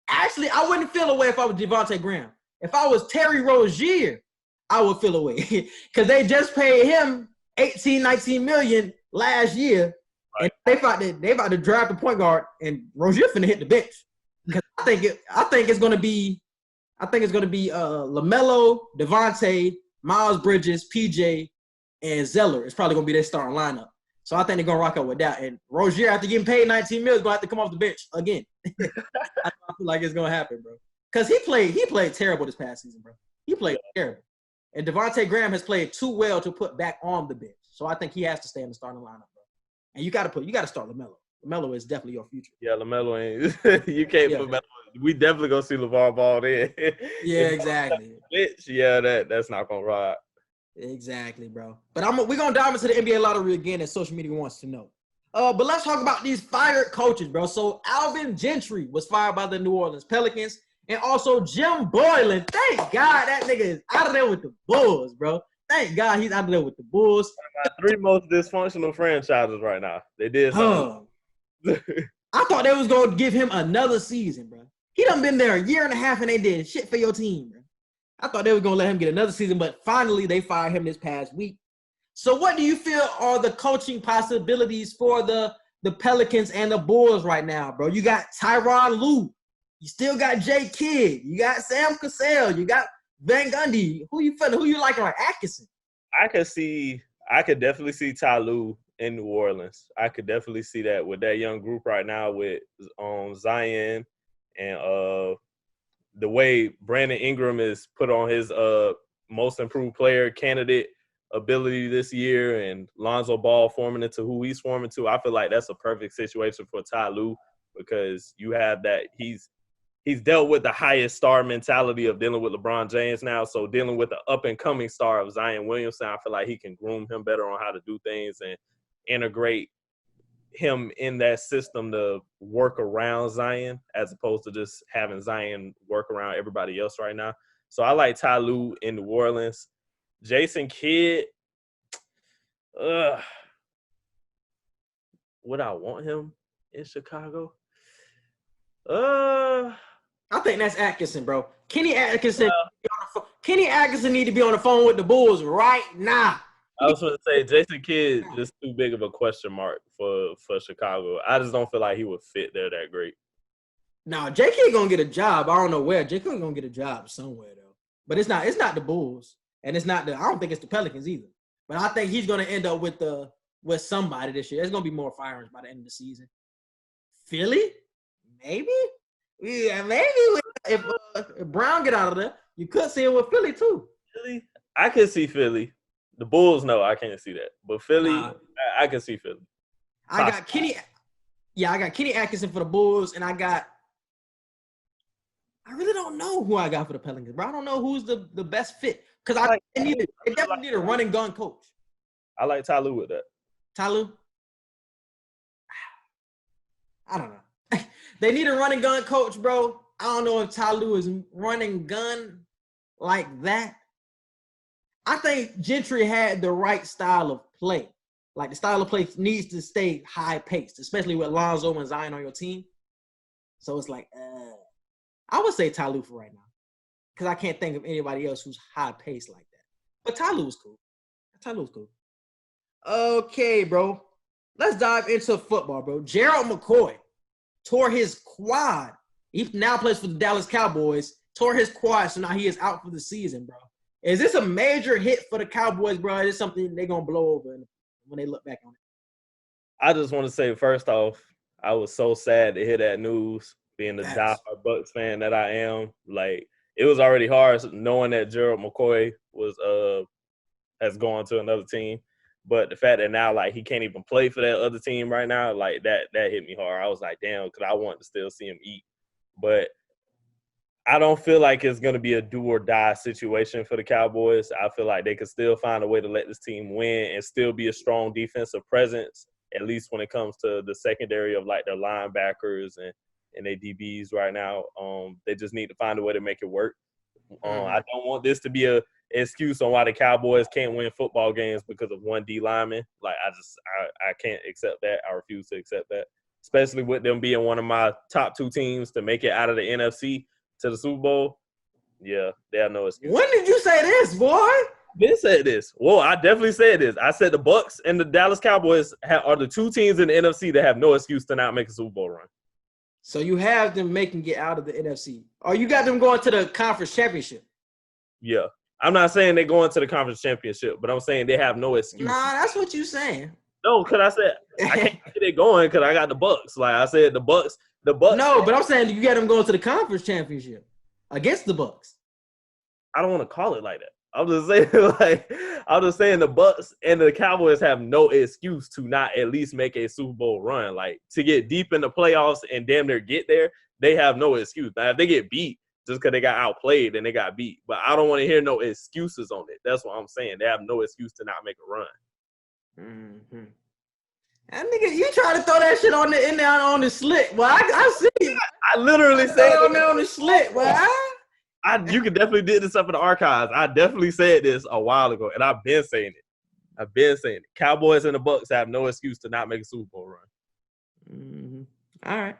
actually, I wouldn't feel away if I was Devontae Graham. If I was Terry Rozier, I would feel away because they just paid him $18-19 million last year, right. And they about to draft a point guard, and Rozier finna hit the bench because I think it's gonna be LaMelo, Devontae, Miles Bridges, PJ, and Zeller. It's probably gonna be their starting lineup. So I think they're gonna rock out with that. And Rozier, after getting paid $19 million, is gonna have to come off the bench again. I feel like it's gonna happen, bro. Because he played terrible this past season, bro. He played terrible. And Devontae Graham has played too well to put back on the bench. So I think he has to stay in the starting lineup, bro. And you gotta start LaMelo. LaMelo is definitely your future. Yeah, LaMelo ain't. You can't put LaMelo. We definitely gonna see LeVar Ball there. Yeah, exactly. Yeah, that's not gonna ride. Exactly, bro. But we're gonna dive into the NBA lottery again, as social media wants to know. But let's talk about these fired coaches, bro. So Alvin Gentry was fired by the New Orleans Pelicans, and also Jim Boylan. Thank God that nigga is out of there with the Bulls, bro. Thank God he's out of there with the Bulls. Three most dysfunctional franchises right now. They did something. I thought they was gonna give him another season, bro. He done been there a year and a half, and they did shit for your team, bro. I thought they were gonna let him get another season, but finally they fired him this past week. So what do you feel are the coaching possibilities for the Pelicans and the Bulls right now, bro? You got Tyronn Lue. You still got Jay Kidd. You got Sam Cassell. You got Van Gundy. Who you feeling? Who you liking like Atkinson? I could definitely see Ty Lue in New Orleans. I could definitely see that with that young group right now with Zion and the way Brandon Ingram is put on his most improved player candidate ability this year, and Lonzo Ball forming into who he's forming to. I feel like that's a perfect situation for Ty Lue, because you have that he's dealt with the highest star mentality of dealing with LeBron James now. So dealing with the up and coming star of Zion Williamson, I feel like he can groom him better on how to do things and integrate him in that system to work around Zion, as opposed to just having Zion work around everybody else right now. So I like Ty Lue in New Orleans. Jason Kidd, would I want him in Chicago? I think that's Atkinson, bro. Kenny Atkinson need to be on the phone with the Bulls right now. I was going to say Jason Kidd is too big of a question mark for Chicago. I just don't feel like he would fit there that great. Nah, J. Kidd gonna get a job. I don't know where. J. Kidd gonna get a job somewhere though. But it's not the Bulls, and it's not I don't think it's the Pelicans either. But I think he's gonna end up with somebody this year. There's gonna be more firings by the end of the season. Philly, maybe. Yeah, maybe if Brown get out of there, you could see it with Philly too. Philly, I can see Philly. The Bulls, no, I can't see that. But Philly, I can see Philly. I got Kenny Atkinson for the Bulls, and I really don't know who I got for the Pelicans, bro. I don't know who's the best fit, because they definitely need a run and gun coach. I like Ty Lue with that. Ty Lue? I don't know. They need a run and gun coach, bro. I don't know if Ty Lue is run and gun like that. I think Gentry had the right style of play. Like, the style of play needs to stay high-paced, especially with Lonzo and Zion on your team. So it's like, I would say Ty Lue for right now, because I can't think of anybody else who's high-paced like that. But Ty Lue's cool. Ty Lue's cool. Okay, bro. Let's dive into football, bro. Gerald McCoy tore his quad. He now plays for the Dallas Cowboys. Tore his quad, so now he is out for the season, bro. Is this a major hit for the Cowboys, bro? Is this something they're going to blow over when they look back on it? I just want to say, first off, I was so sad to hear that news, being the diehard Bucs fan that I am. Like, it was already hard knowing that Gerald McCoy has gone to another team. But the fact that now, like, he can't even play for that other team right now, like, that hit me hard. I was like, damn, because I want to still see him eat. But I don't feel like it's going to be a do-or-die situation for the Cowboys. I feel like they could still find a way to let this team win and still be a strong defensive presence, at least when it comes to the secondary of, like, their linebackers and their DBs right now. They just need to find a way to make it work. I don't want this to be an excuse on why the Cowboys can't win football games because of one D lineman. Like, I can't accept that. I refuse to accept that, especially with them being one of my top two teams to make it out of the NFC to the Super Bowl. Yeah, they have no excuse. When did you say this, boy? Been said this. Well, I definitely said this. I said the Bucs and the Dallas Cowboys are the two teams in the NFC that have no excuse to not make a Super Bowl run. So you have them making it out of the NFC. Or you got them going to the conference championship. Yeah. I'm not saying they're going to the conference championship, but I'm saying they have no excuse. Nah, that's what you're saying. No, because I said I can't get it going because I got the Bucs. Like I said, the Bucs. No, but I'm saying you got them going to the conference championship against the Bucs. I don't want to call it like that. I'm just saying, I'm just saying the Bucks and the Cowboys have no excuse to not at least make a Super Bowl run. Like, to get deep in the playoffs and damn near get there, they have no excuse. Now, if they get beat just because they got outplayed and they got beat, but I don't want to hear no excuses on it. That's what I'm saying. They have no excuse to not make a run. Mm-hmm. That nigga, you try to throw that shit in there on the slit. Well, I see it. I literally said on there on the slit. Well, you can definitely dig this up in the archives. I definitely said this a while ago, and I've been saying it. Cowboys and the Bucks have no excuse to not make a Super Bowl run. Mm-hmm. All right.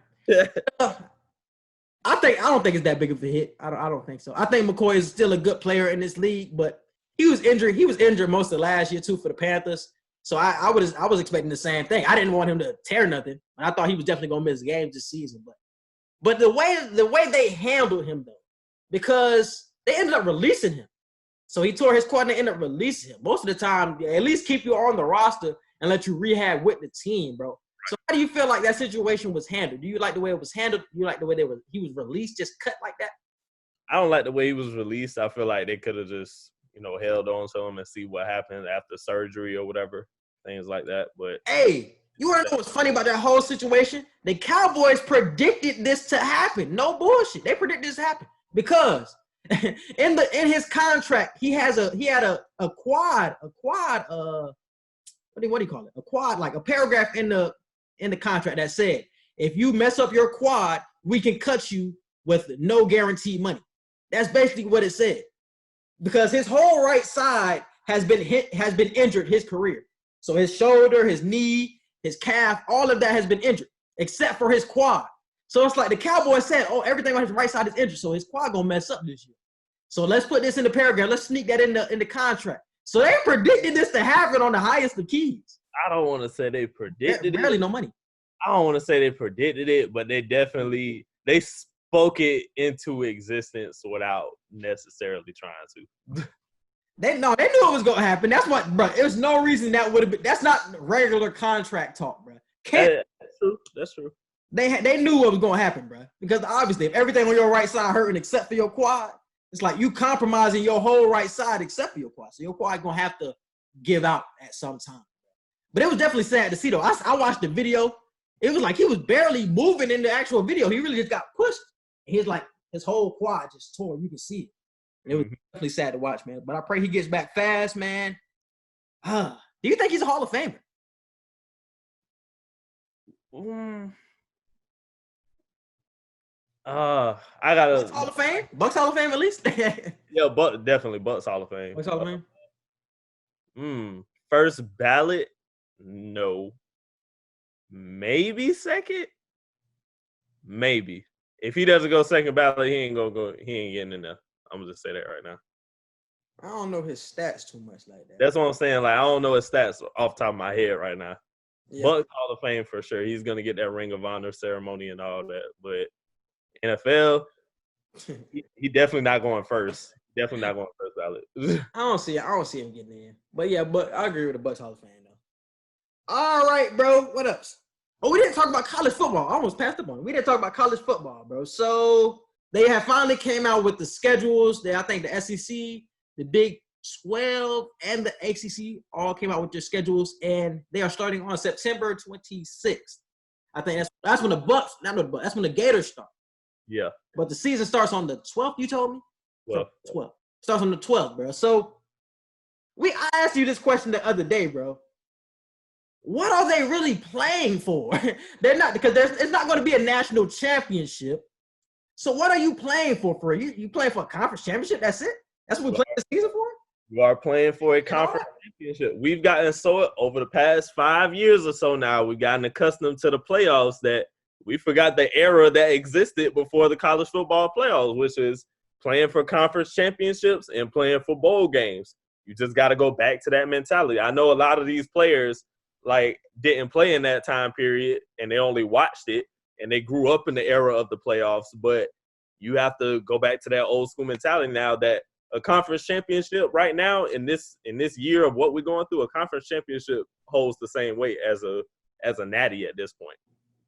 I don't think it's that big of a hit. I don't think so. I think McCoy is still a good player in this league, but he was injured. He was injured most of last year too for the Panthers. So I was expecting the same thing. I didn't want him to tear nothing. I thought he was definitely gonna miss games this season. But the way they handled him though, because they ended up releasing him. So he tore his quad and they ended up releasing him. Most of the time, they at least keep you on the roster and let you rehab with the team, bro. So how do you feel like that situation was handled? Do you like the way it was handled? Do you like the way he was released, just cut like that? I don't like the way he was released. I feel like they could have just, held on to him and see what happened after surgery or whatever, things like that. But hey, you want to know what's funny about that whole situation? The Cowboys predicted this to happen. No bullshit. They predicted this to happen because in his contract he had a quad. What do you call it? A quad, like a paragraph in the contract that said, if you mess up your quad, we can cut you with no guaranteed money. That's basically what it said. Because his whole right side has been injured his career. So his shoulder, his knee, his calf, all of that has been injured, except for his quad. So it's like the Cowboys said, everything on his right side is injured, so his quad gonna mess up this year. So let's put this in the paragraph. Let's sneak that in the contract. So they predicted this to happen on the highest of keys. I don't want to say they predicted barely no money. I don't want to say they predicted it, but they definitely spoke it into existence without necessarily trying to. They knew it was gonna happen. That's what, bro. There's no reason that would have been. That's not regular contract talk, bro. That's true. They knew what was gonna happen, bro. Because obviously, if everything on your right side hurting except for your quad, it's like you compromising your whole right side except for your quad. So your quad gonna have to give out at some time. But it was definitely sad to see though. I watched the video. It was like he was barely moving in the actual video. He really just got pushed. He's like his whole quad just tore. You can see it. And it was definitely sad to watch, man. But I pray he gets back fast, man. Do you think he's a Hall of Famer? I gotta Bucks Hall of Fame? Bucks Hall of Fame at least? Yeah, definitely Bucks Hall of Fame. Bucks Hall of Fame? First ballot? No. Maybe second? Maybe. If he doesn't go second ballot, he ain't getting in there. I'm gonna just say that right now. I don't know his stats too much like that. That's what I'm saying. Like, I don't know his stats off the top of my head right now. Yeah. Bucks Hall of Fame for sure. He's gonna get that Ring of Honor ceremony and all that. But NFL, he definitely not going first. Definitely not going first ballot. I don't see him getting in. But yeah, but I agree with the Bucks Hall of Fame though. All right, bro. What else? Oh, we didn't talk about college football. I almost passed up on it. We didn't talk about college football, bro. So they have finally came out with the schedules. I think the SEC, the Big 12, and the ACC all came out with their schedules, and they are starting on September 26th. I think that's when that's when the Gators start. Yeah. But the season starts on the 12th, you told me? 12. Starts on the 12th, bro. So I asked you this question the other day, bro. What are they really playing for? They're not, because it's not going to be a national championship. So what are you playing for? You playing for a conference championship? That's it? That's what we're playing the season for? You are playing for a conference championship. We've gotten over the past 5 years or so now, we've gotten accustomed to the playoffs that we forgot the era that existed before the college football playoffs, which is playing for conference championships and playing for bowl games. You just got to go back to that mentality. I know a lot of these players didn't play in that time period and they only watched it and they grew up in the era of the playoffs, but you have to go back to that old school mentality now that a conference championship right now in this year of what we're going through, a conference championship holds the same weight as a natty at this point.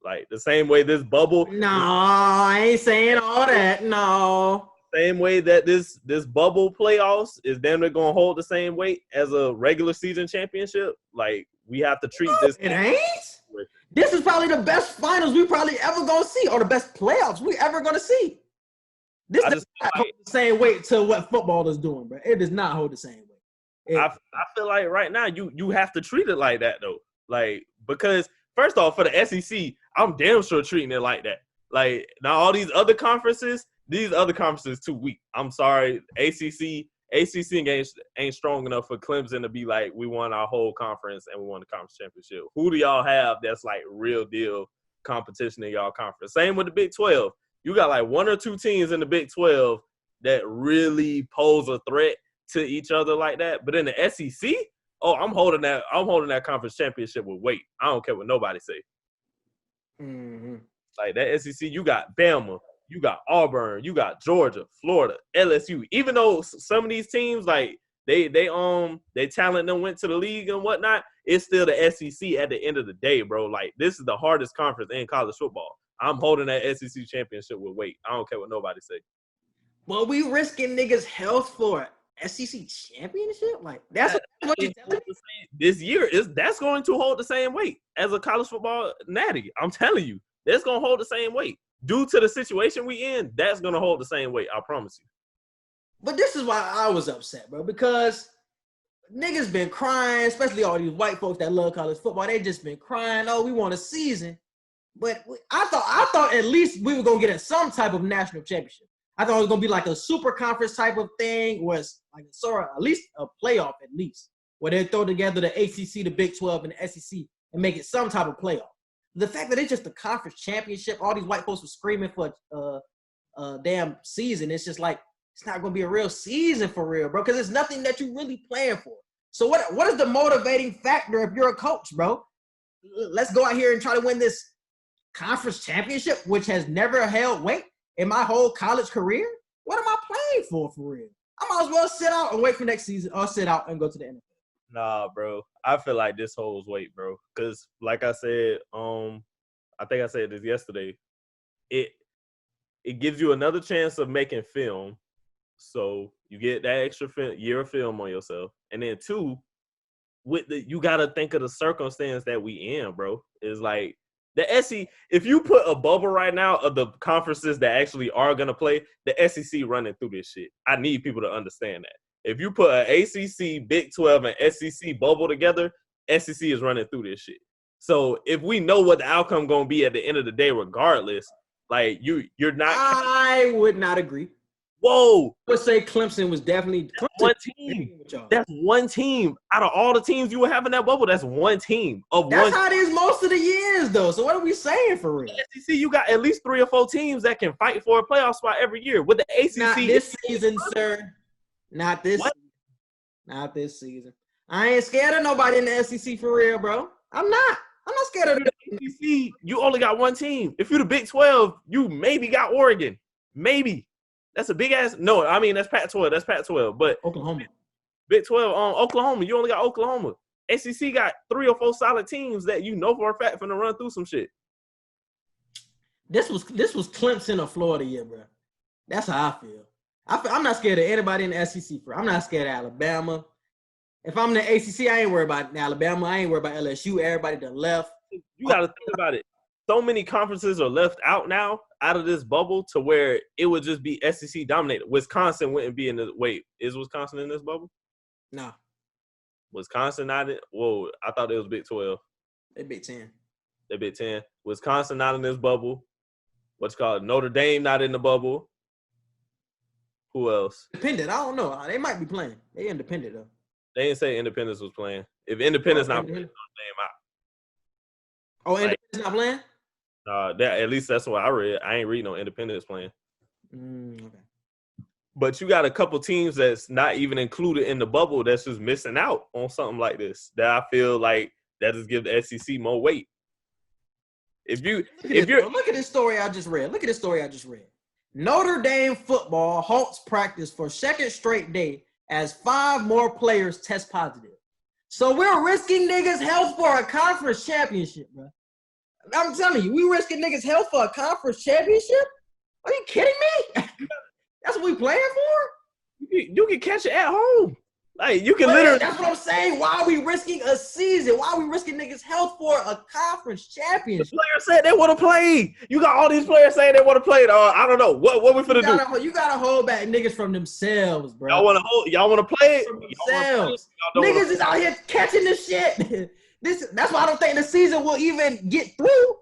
Like the same way this bubble. No, I ain't saying all that. No. same way that this bubble playoffs is damn near gonna hold the same weight as a regular season championship. Like we have to treat this. It ain't. This is probably the best finals we probably ever gonna see, or the best playoffs we ever gonna see. This does not hold the same weight to what football is doing, bro. It does not hold the same weight. I feel like right now you have to treat it like that though, like because first off for the SEC, I'm damn sure treating it like that. Like now all these other conferences too weak. I'm sorry, ACC ain't strong enough for Clemson to be like we won our whole conference and we won the conference championship. Who do y'all have that's like real deal competition in y'all conference? Same with the Big 12. You got like one or two teams in the Big 12 that really pose a threat to each other like that. But in the SEC, I'm holding that conference championship with weight. I don't care what nobody say. Mm-hmm. Like that SEC, you got Bama, you got Auburn, you got Georgia, Florida, LSU. Even though some of these teams like they talent them went to the league and whatnot, it's still the SEC at the end of the day, bro. Like this is the hardest conference in college football. I'm holding that SEC championship with weight. I don't care what nobody say. Well, we risking niggas' health for SEC championship? Like that's what you're telling me? This year that's going to hold the same weight as a college football natty. I'm telling you, that's gonna hold the same weight. Due to the situation we in, that's gonna hold the same weight. I promise you. But this is why I was upset, bro, because niggas been crying, especially all these white folks that love college football. They just been crying, oh, we want a season. But I thought at least we were gonna get some type of national championship. I thought it was gonna be like a super conference type of thing, where it's like at least a playoff at least, where they throw together the ACC, the Big 12, and the SEC and make it some type of playoff. The fact that it's just a conference championship, all these white folks were screaming for a damn season. It's just like it's not gonna be a real season for real, bro, because it's nothing that you really playing for. So what is the motivating factor if you're a coach, bro? Let's go out here and try to win this conference championship, which has never held weight in my whole college career. What am I playing for real? I might as well sit out and wait for next season, or sit out and go to the NFL. Nah, bro. I feel like this holds weight, bro. Because, like I said, I think I said this yesterday. It gives you another chance of making film, so you get that extra year of film on yourself. And then two, you gotta think of the circumstance that we in, bro. Is like the SEC. If you put a bubble right now of the conferences that actually are gonna play, the SEC running through this shit. I need people to understand that. If you put an ACC, Big 12, and SEC bubble together, SEC is running through this shit. So if we know what the outcome going to be at the end of the day regardless, like you're not – I would not agree. Whoa. I would say Clemson was definitely – one team. That's one team. Out of all the teams you would have in that bubble, that's one team. That's how it is most of the years, though. So what are we saying for real? SEC, you got at least 3 or 4 teams that can fight for a playoff spot every year. With the ACC – Not this season, sir. Not this season. I ain't scared of nobody in the SEC for real, bro. I'm not scared of the SEC. You only got one team. If you're the Big 12, you maybe got Oregon. Maybe. That's a big ass. No, I mean, that's Pac-12. That's Pac-12. But Oklahoma. Big 12, Oklahoma. You only got Oklahoma. SEC got 3 or 4 solid teams that you know for a fact finna run through some shit. This was Clemson or Florida year, bro. That's how I feel. I'm not scared of anybody in the SEC. I'm not scared of Alabama. If I'm in the ACC, I ain't worried about Alabama. I ain't worried about LSU. Everybody that left. You got to think about it. So many conferences are left out now, out of this bubble, to where it would just be SEC dominated. Wisconsin wouldn't be in the – wait, is Wisconsin in this bubble? No. Wisconsin not in – whoa, I thought it was Big 12. They Big 10. They Big 10. Wisconsin not in this bubble. What's called Notre Dame not in the bubble. Who else? Independent. I don't know. They might be playing. They independent, though. They didn't say Independence was playing. If Independence not playing, name out. Oh, Independence not playing? At least that's what I read. I ain't reading no Independence playing. Okay. But you got a couple teams that's not even included in the bubble that's just missing out on something like this. That I feel like that just give the SEC more weight. Look at this story I just read. Notre Dame football halts practice for second straight day as 5 more players test positive. So we're risking niggas' health for a conference championship, bro. I'm telling you, we risking niggas' health for a conference championship? Are you kidding me? That's what we playing for? You can catch it at home. Like, you can literally. That's what I'm saying. Why are we risking a season? Why are we risking niggas' health for a conference championship? The players said they want to play. You got all these players saying they want to play. I don't know. What we finna do? You gotta hold back niggas from themselves, bro. Y'all want to play it? From themselves. Niggas is out here catching this shit. That's why I don't think the season will even get through.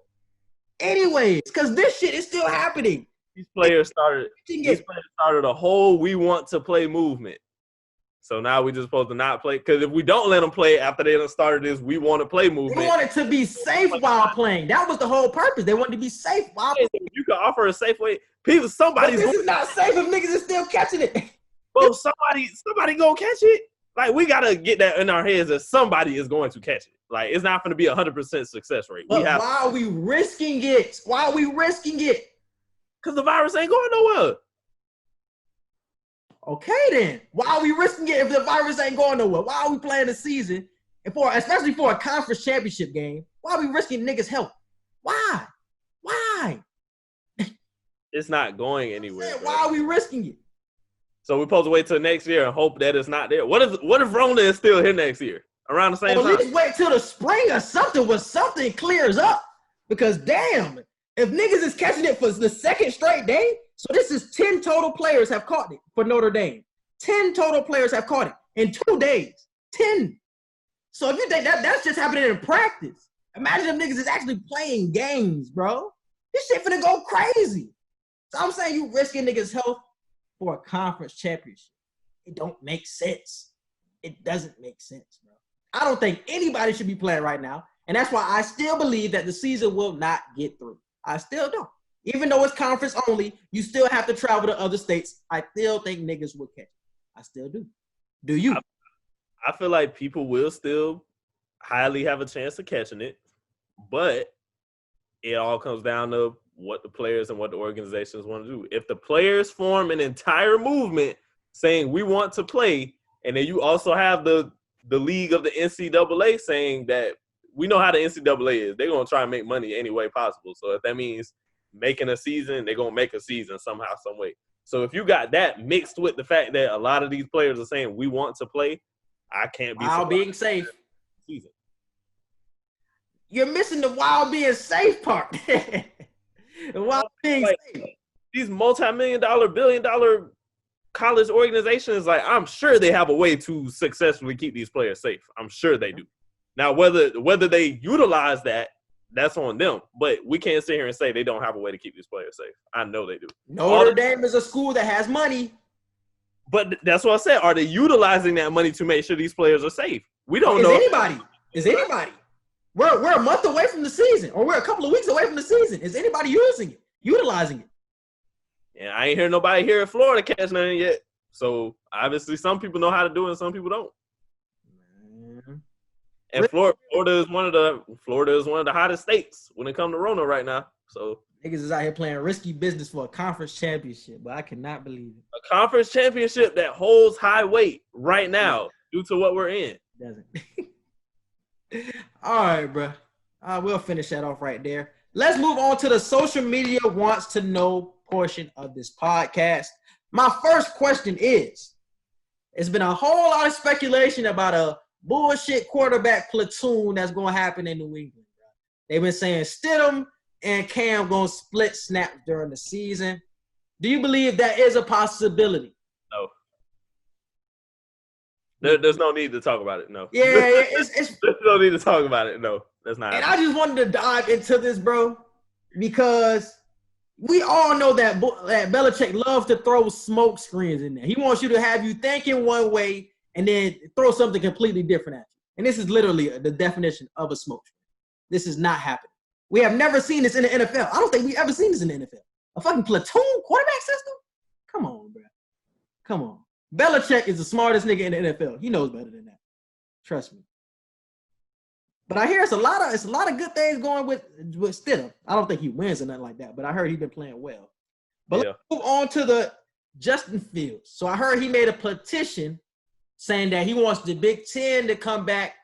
Anyways, because this shit is still happening. These players started a whole "we want to play" movement. So now we just supposed to not play, because if we don't let them play after they done started this "we want to play" movement, they wanted to be safe while playing. That was the whole purpose. They wanted to be safe while playing. You can offer a safe way. This is not safe if niggas is still catching it. Bro, somebody gonna catch it. Like, we gotta get that in our heads that somebody is going to catch it. Like, it's not going to be 100% success rate. But why are we risking it? Why are we risking it? Because the virus ain't going nowhere. Okay, then. Why are we risking it if the virus ain't going nowhere? Why are we playing the season, especially for a conference championship game? Why are we risking niggas' health? Why? It's not going anywhere. Why are we risking it? So we're supposed to wait till next year and hope that it's not there. What if Rona is still here next year around the same time? At least wait till the spring or something when something clears up. Because damn, if niggas is catching it for the second straight day, so this is 10 total players have caught it for Notre Dame. 10 total players have caught it in 2 days. 10. So if you think that's just happening in practice, imagine if niggas is actually playing games, bro. This shit finna go crazy. So I'm saying you risking niggas' health for a conference championship. It don't make sense. It doesn't make sense, bro. I don't think anybody should be playing right now. And that's why I still believe that the season will not get through. I still don't. Even though it's conference only, you still have to travel to other states. I still think niggas will catch it. I still do. Do you? I feel like people will still highly have a chance of catching it. But it all comes down to what the players and what the organizations want to do. If the players form an entire movement saying we want to play, and then you also have the league of the NCAA saying that we know how the NCAA is. They're going to try and make money any way possible. So if that means making a season, they're going to make a season somehow, some way. So if you got that mixed with the fact that a lot of these players are saying we want to play, I can't be while being safe. Season. You're missing the while being safe part. While being safe. These multi-million-dollar, billion-dollar college organizations, like, I'm sure they have a way to successfully keep these players safe. I'm sure they do. Now, whether they utilize that, that's on them. But we can't sit here and say they don't have a way to keep these players safe. I know they do. Notre Dame is a school that has money. But that's what I said. Are they utilizing that money to make sure these players are safe? We don't know. Is anybody? We're a month away from the season, or we're a couple of weeks away from the season. Is anybody utilizing it? Yeah, I ain't hear nobody here in Florida catch nothing yet. So obviously, some people know how to do it, and some people don't. Man. And Florida is one of the hottest states when it comes to Rona right now. So niggas is out here playing risky business for a conference championship, but I cannot believe it. A conference championship that holds high weight right now due to what we're in. Doesn't. All right, bro. We'll finish that off right there. Let's move on to the social media wants to know portion of this podcast. My first question is, it's been a whole lot of speculation about a bullshit quarterback platoon that's going to happen in New England, bro. They've been saying Stidham and Cam going to split snaps during the season. Do you believe that is a possibility? No. There's no need to talk about it. No. Yeah, there's no need to talk about it. No, that's not. And I just wanted to dive into this, bro, because we all know that Belichick loves to throw smoke screens in there. He wants you to have you thinking one way and then throw something completely different at you. And this is literally the definition of a smoke screen. This is not happening. We have never seen this in the NFL. I don't think we've ever seen this in the NFL. A fucking platoon quarterback system? Come on, bro. Come on. Belichick is the smartest nigga in the NFL. He knows better than that. Trust me. But I hear it's a lot of good things going with Stidham. I don't think he wins or nothing like that, but I heard he's been playing well. But let's move on to the Justin Fields. So I heard he made a petition saying that he wants the Big Ten to come back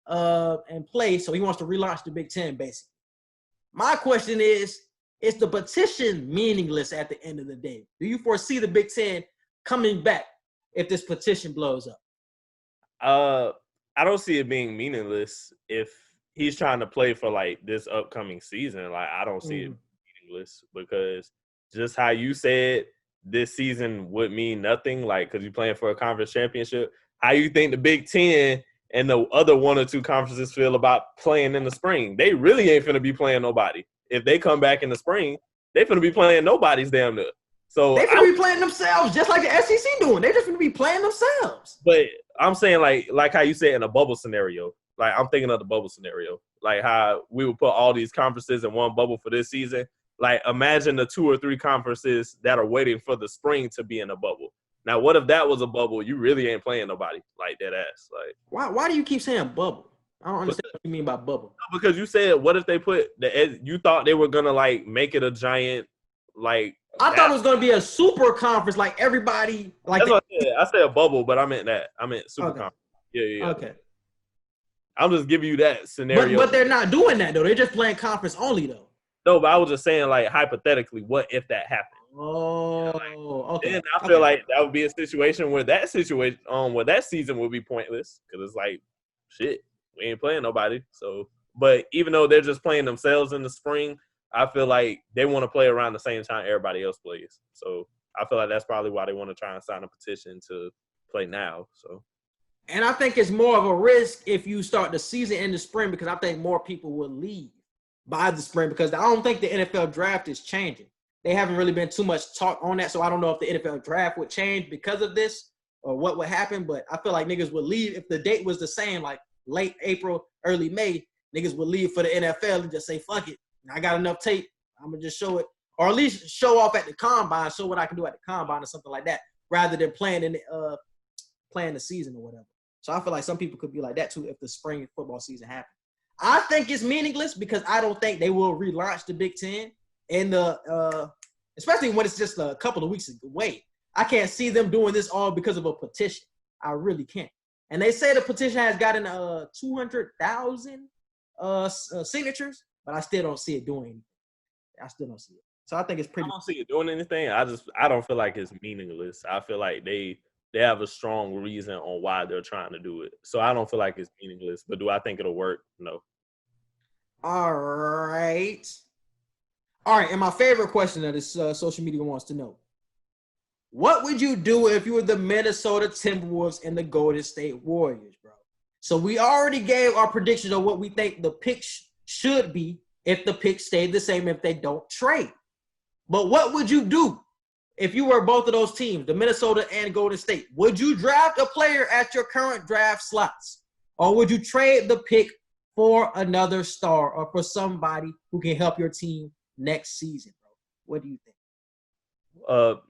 and play. So he wants to relaunch the Big Ten, basically. My question is, is the petition meaningless at the end of the day? Do you foresee the Big Ten coming back if this petition blows up? I don't see it being meaningless if he's trying to play for like this upcoming season. Like, I don't see it meaningless because just how you said this season would mean nothing, like, because you're playing for a conference championship. How you think the Big Ten and the other one or two conferences feel about playing in the spring? They really ain't finna be playing nobody. If they come back in the spring, they finna be playing nobody's damn near. So they finna be playing themselves just like the SEC doing. They just finna be playing themselves. But I'm saying like how you said in a bubble scenario. Like, I'm thinking of the bubble scenario. Like how we would put all these conferences in one bubble for this season. Like, imagine the 2 or 3 conferences that are waiting for the spring to be in a bubble. Now, what if that was a bubble? You really ain't playing nobody like that ass. Like, why do you keep saying bubble? I don't understand what you mean by bubble. Because you said, what if they put you thought they were gonna like make it a giant like. I thought it was gonna be a super conference, like everybody. Like that's what I said. I said a bubble, but I meant that. I meant super conference. Yeah. Okay. I'm just giving you that scenario. But they're not doing that though. They're just playing conference only though. No, but I was just saying, like, hypothetically, what if that happened? Oh, okay. Then I feel like that would be a situation where that season would be pointless because it's like, shit, we ain't playing nobody. So, but even though they're just playing themselves in the spring, I feel like they want to play around the same time everybody else plays. So I feel like that's probably why they want to try and sign a petition to play now. So. And I think it's more of a risk if you start the season in the spring because I think more people will leave by the spring because I don't think the NFL draft is changing. They haven't really been too much talk on that, so I don't know if the NFL draft would change because of this or what would happen, but I feel like niggas would leave if the date was the same, like late April, early May, niggas would leave for the NFL and just say, fuck it, I got enough tape, I'm going to just show it, or at least show off at the combine, show what I can do at the combine or something like that, rather than playing the season or whatever. So I feel like some people could be like that too if the spring football season happens. I think it's meaningless because I don't think they will relaunch the Big Ten and especially when it's just a couple of weeks away. I can't see them doing this all because of a petition. I really can't. And they say the petition has gotten 200,000 signatures, but I still don't see it doing anything. I still don't see it. So I think it's pretty. I don't see it doing anything. I don't feel like it's meaningless. I feel like they have a strong reason on why they're trying to do it. So I don't feel like it's meaningless. But do I think it'll work? No. All right. And my favorite question that this social media wants to know. What would you do if you were the Minnesota Timberwolves and the Golden State Warriors, bro? So we already gave our predictions of what we think the picks should be if the picks stayed the same if they don't trade. But what would you do if you were both of those teams, the Minnesota and Golden State? Would you draft a player at your current draft slots? Or would you trade the pick for another star or for somebody who can help your team next season, bro? What do you think?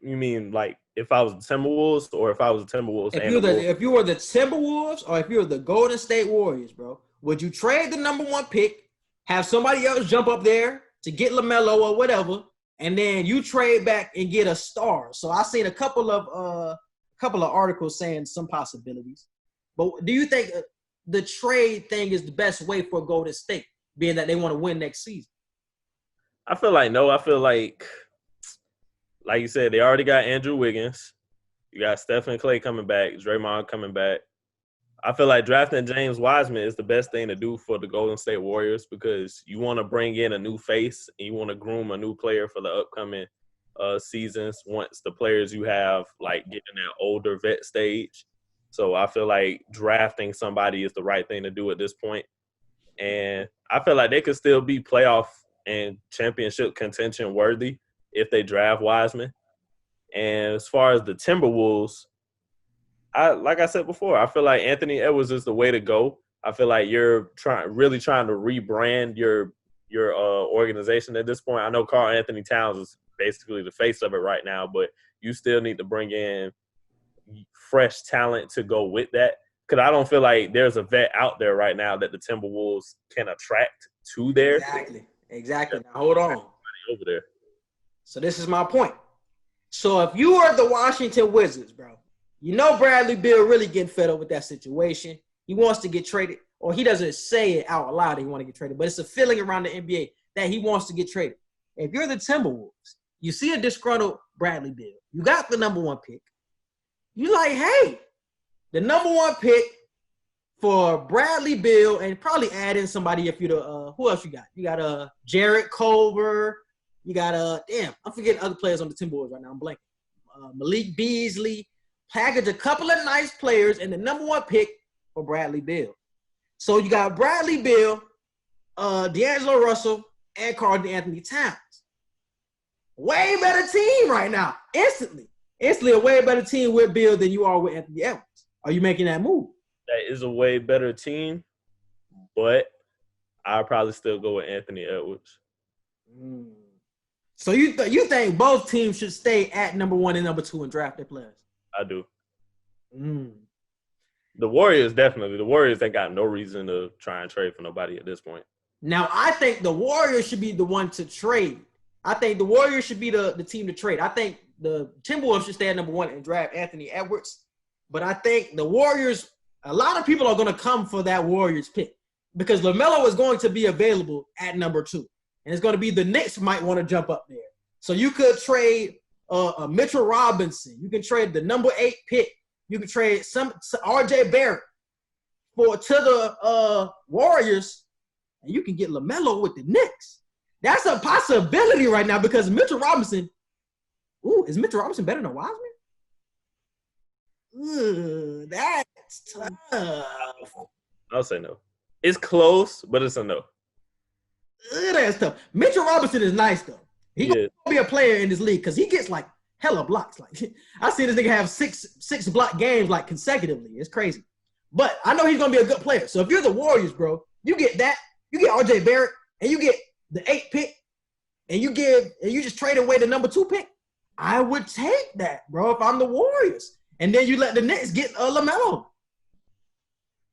You mean like if I was the Timberwolves or if I was the Timberwolves? If you were the Timberwolves or if you were the Golden State Warriors, bro, would you trade the number 1 pick, have somebody else jump up there to get LaMelo or whatever, and then you trade back and get a star? So I've seen a couple of articles saying some possibilities. But do you think the trade thing is the best way for Golden State, being that they want to win next season? I feel like no. I feel like you said, they already got Andrew Wiggins. You got Stephen Clay coming back, Draymond coming back. I feel like drafting James Wiseman is the best thing to do for the Golden State Warriors because you want to bring in a new face and you want to groom a new player for the upcoming seasons once the players you have like get in that older vet stage. So I feel like drafting somebody is the right thing to do at this point. And I feel like they could still be playoff and championship contention worthy if they draft Wiseman. And as far as the Timberwolves, like I said before, I feel like Anthony Edwards is the way to go. I feel like you're really trying to rebrand your organization at this point. I know Karl Anthony Towns is basically the face of it right now, but you still need to bring in fresh talent to go with that. Because I don't feel like there's a vet out there right now that the Timberwolves can attract to there. Exactly. Now, hold on. Over there. So this is my point. So if you are the Washington Wizards, bro, you know Bradley Beal really getting fed up with that situation. He wants to get traded, or he doesn't say it out loud that he want to get traded, but it's a feeling around the NBA that he wants to get traded. if you're the Timberwolves, you see a disgruntled Bradley Beal. You got the number 1 pick. You like, hey, the number 1 pick for Bradley Beal, and probably add in somebody if you're the who else you got? You got Jarrett Culver. You got I'm forgetting other players on the Timberwolves right now. I'm blanking. Malik Beasley. Package a couple of nice players and the number 1 pick for Bradley Beal. So you got Bradley Beal, D'Angelo Russell, and Karl Anthony Towns. Way better team right now. Instantly a way better team with Beal than you are with Anthony Edwards. Are you making that move? That is a way better team, but I'll probably still go with Anthony Edwards. So you think both teams should stay at number 1 and number 2 and draft their players? I do. The Warriors definitely. The Warriors ain't got no reason to try and trade for nobody at this point. Now, I think the Warriors should be the one to trade. I think the Warriors should be the team to trade. I think the Timberwolves should stay at number 1 and draft Anthony Edwards. But I think the Warriors, a lot of people are going to come for that Warriors pick because LaMelo is going to be available at number 2. And it's going to be the Knicks might want to jump up there. So you could trade Mitchell Robinson. You can trade the number 8 pick. You can trade some RJ Barrett to the Warriors, and you can get LaMelo with the Knicks. That's a possibility right now because Mitchell Robinson. Ooh, is Mitchell Robinson better than Wiseman? Ooh, that's tough. I'll say no. It's close, but it's a no. That's tough. Mitchell Robinson is nice though. He gonna be a player in this league because he gets like hella blocks. Like I seen this nigga have six block games like consecutively. It's crazy. But I know he's gonna be a good player. So if you're the Warriors, bro, you get that. You get RJ Barrett, and you get the 8 pick, and you just trade away the number 2 pick. I would take that, bro, if I'm the Warriors. And then you let the Knicks get LaMelo.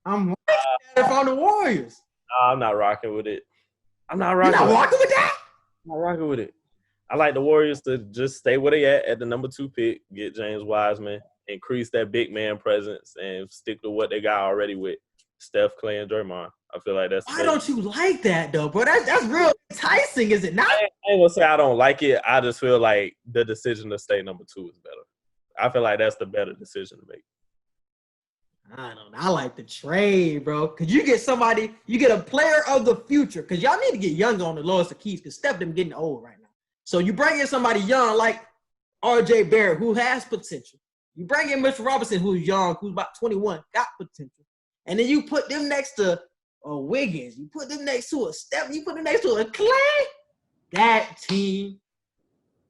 I'm like that if I'm the Warriors. I'm not rocking with it. I'm not rocking. You're not rocking with that? I'm not rocking with it. I like the Warriors to just stay where they at the number 2 pick, get James Wiseman, increase that big man presence, and stick to what they got already with Steph, Clay, and Draymond. I feel like that's. Why don't you like that though, bro? That's real enticing, is it not? I ain't gonna say I don't like it. I just feel like the decision to stay number 2 is better. I feel like that's the better decision to make. I don't know. I like the trade, bro. Because you get somebody, you get a player of the future. Because y'all need to get younger on the lowest of keys because Steph them getting old right now. So you bring in somebody young like RJ Barrett who has potential. You bring in Mitchell Robinson who's young, who's about 21, got potential. And then you put them next to Wiggins. You put them next to a Steph. You put them next to a Clay. That team,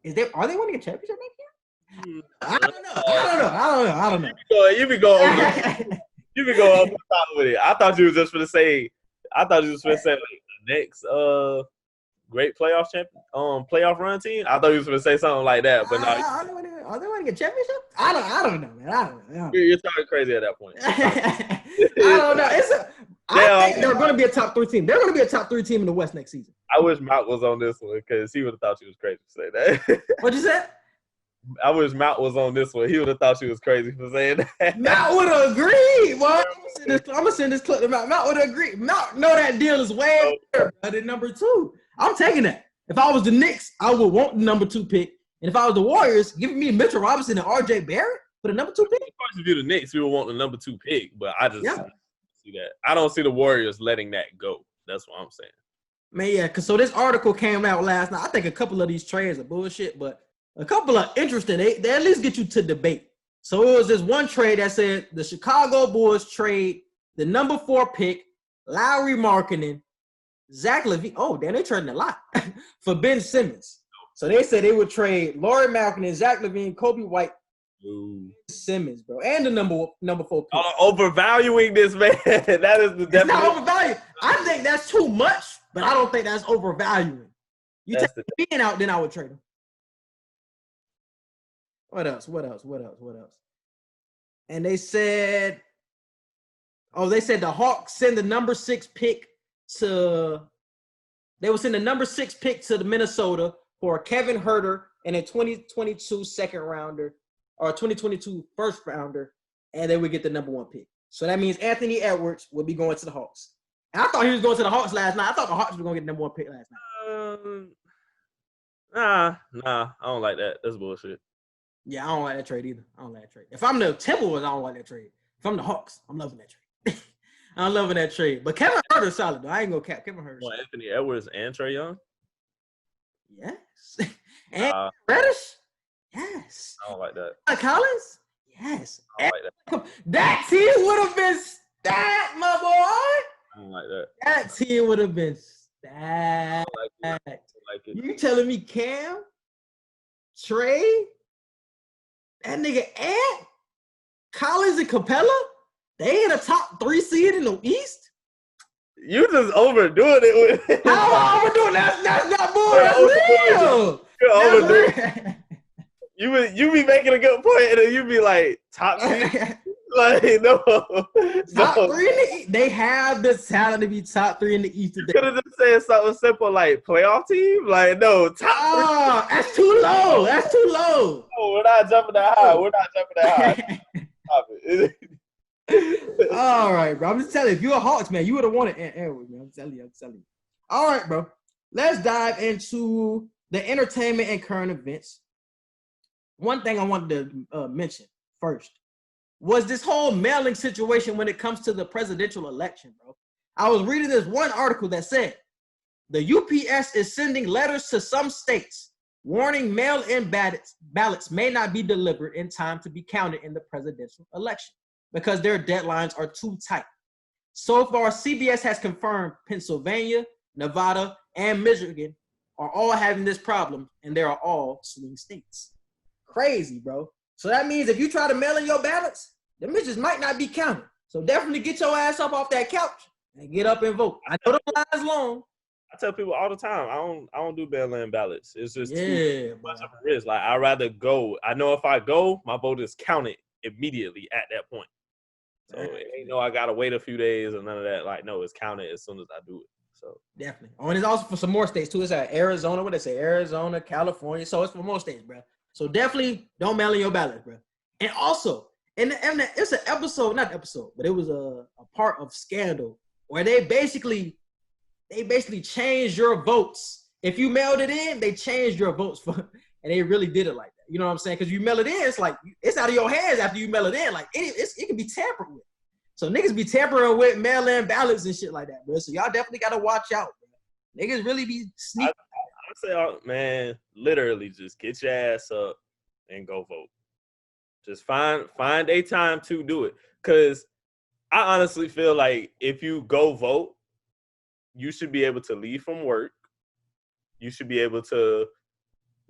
are they winning a championship next year? I don't know. You be going over the top with it. I thought you was just going to say like the next great playoff run team. I thought you was going to say something like that, but no. Are they winning a championship? I don't know, man. I don't know. You're talking crazy at that point. I don't know. I think they're going to be a top 3 team. They're going to be a top 3 team in the West next season. I wish Mount was on this one because he would have thought you was crazy to say that. What'd you say? I wish Mount was on this one. He would have thought you was crazy for saying that. Mount would have agreed. Well, I'm gonna send this clip to Mount. Mount would have agreed. Mount know that deal is way better than number 2. I'm taking that. If I was the Knicks, I would want the number 2 pick. And if I was the Warriors, giving me Mitchell Robinson and RJ Barrett for the number 2 pick. Of course, if you're the Knicks, we would want the number 2 pick. But I just see that. I don't see the Warriors letting that go. That's what I'm saying. Man, yeah. Cause so this article came out last night. I think a couple of these trades are bullshit, but a couple are interesting. They at least get you to debate. So it was this one trade that said the Chicago Bulls trade the number 4 pick, Lowry Markkanen, Zach LaVine. Oh, damn, they're trading a lot for Ben Simmons. So they said they would trade Lauri Markkanen, Zach LaVine, Kobe White, Simmons, bro, and the number 4 pick. Overvaluing this, man. That is the definition. It's not overvalued. I think that's too much, but I don't think that's overvaluing. You take LaVine out, then I would trade him. What else? And they said the Hawks send the number 6 pick to the Minnesota for Kevin Huerter and a 2022 second rounder or 2022 first rounder, and they would get the number 1 pick. So that means Anthony Edwards would be going to the Hawks. And I thought he was going to the Hawks last night. I thought the Hawks were going to get the number 1 pick last night. Nah, I don't like that. That's bullshit. Yeah, I don't like that trade either. I don't like that trade. If I'm the Timberwolves, I don't like that trade. If I'm the Hawks, I'm loving that trade. I'm loving that trade. But Kevin Huerter's solid, though. I ain't gonna cap. Kevin Huerter's solid. Anthony Edwards and Trey Young? Yes. And Reddish? Yes. I don't like that. Collins? Yes. I don't like that. That team would have been stacked, my boy. I don't like that. That team would have been stacked. I don't like it. You telling me Cam, Trey, that nigga Ant, Collins, and Capella? They in the top 3 seed in the East? You just overdoing it with How overdoing? That's not bull. That's real. You're overdoing That's it. You be making a good point, and then you be like, top 3? Like, no. Top 3 in the East. They have the talent to be top 3 in the East today. You could have just said something simple like playoff team. Like, no, top 3. Oh, that's too low. That's too low. No, we're not jumping that high. Stop it. All right, bro. I'm just telling you, if you're a Hawks, man, you would have wanted Ant Edwards, man. I'm telling you. All right, bro. Let's dive into the entertainment and current events. One thing I wanted to mention first was this whole mailing situation when it comes to the presidential election, bro. I was reading this one article that said the UPS is sending letters to some states warning mail-in ballots may not be delivered in time to be counted in the presidential election because their deadlines are too tight. So far, CBS has confirmed Pennsylvania, Nevada, and Michigan are all having this problem, and they are all swing states. Crazy, bro. So that means if you try to mail in your ballots, the bitches might not be counted. So definitely get your ass up off that couch and get up and vote. I know the line's long. I tell people all the time, I don't do mail-in ballots. It's just too much of a risk. Like, I'd rather go. I know if I go, my vote is counted immediately at that point. So it ain't no I gotta wait a few days or none of that. Like, no, it's counted as soon as I do it. So definitely. Oh, and it's also for some more states too. It's at Arizona, what they say, Arizona, California. So it's for more states, bro. So definitely don't mail in your ballots, bro. And also, it's an episode, not episode, but it was a part of Scandal where they basically changed your votes. If you mailed it in, they changed your votes and they really did it like that. You know what I'm saying? Because you mail it in, it's like it's out of your hands after you mail it in. Like it can be tampered with. So niggas be tampering with mail-in ballots and shit like that, bro. So y'all definitely gotta watch out, bro. Niggas really be sneaky. I say, man, literally just get your ass up and go vote. Just find a time to do it. Cause I honestly feel like if you go vote, you should be able to leave from work. You should be able to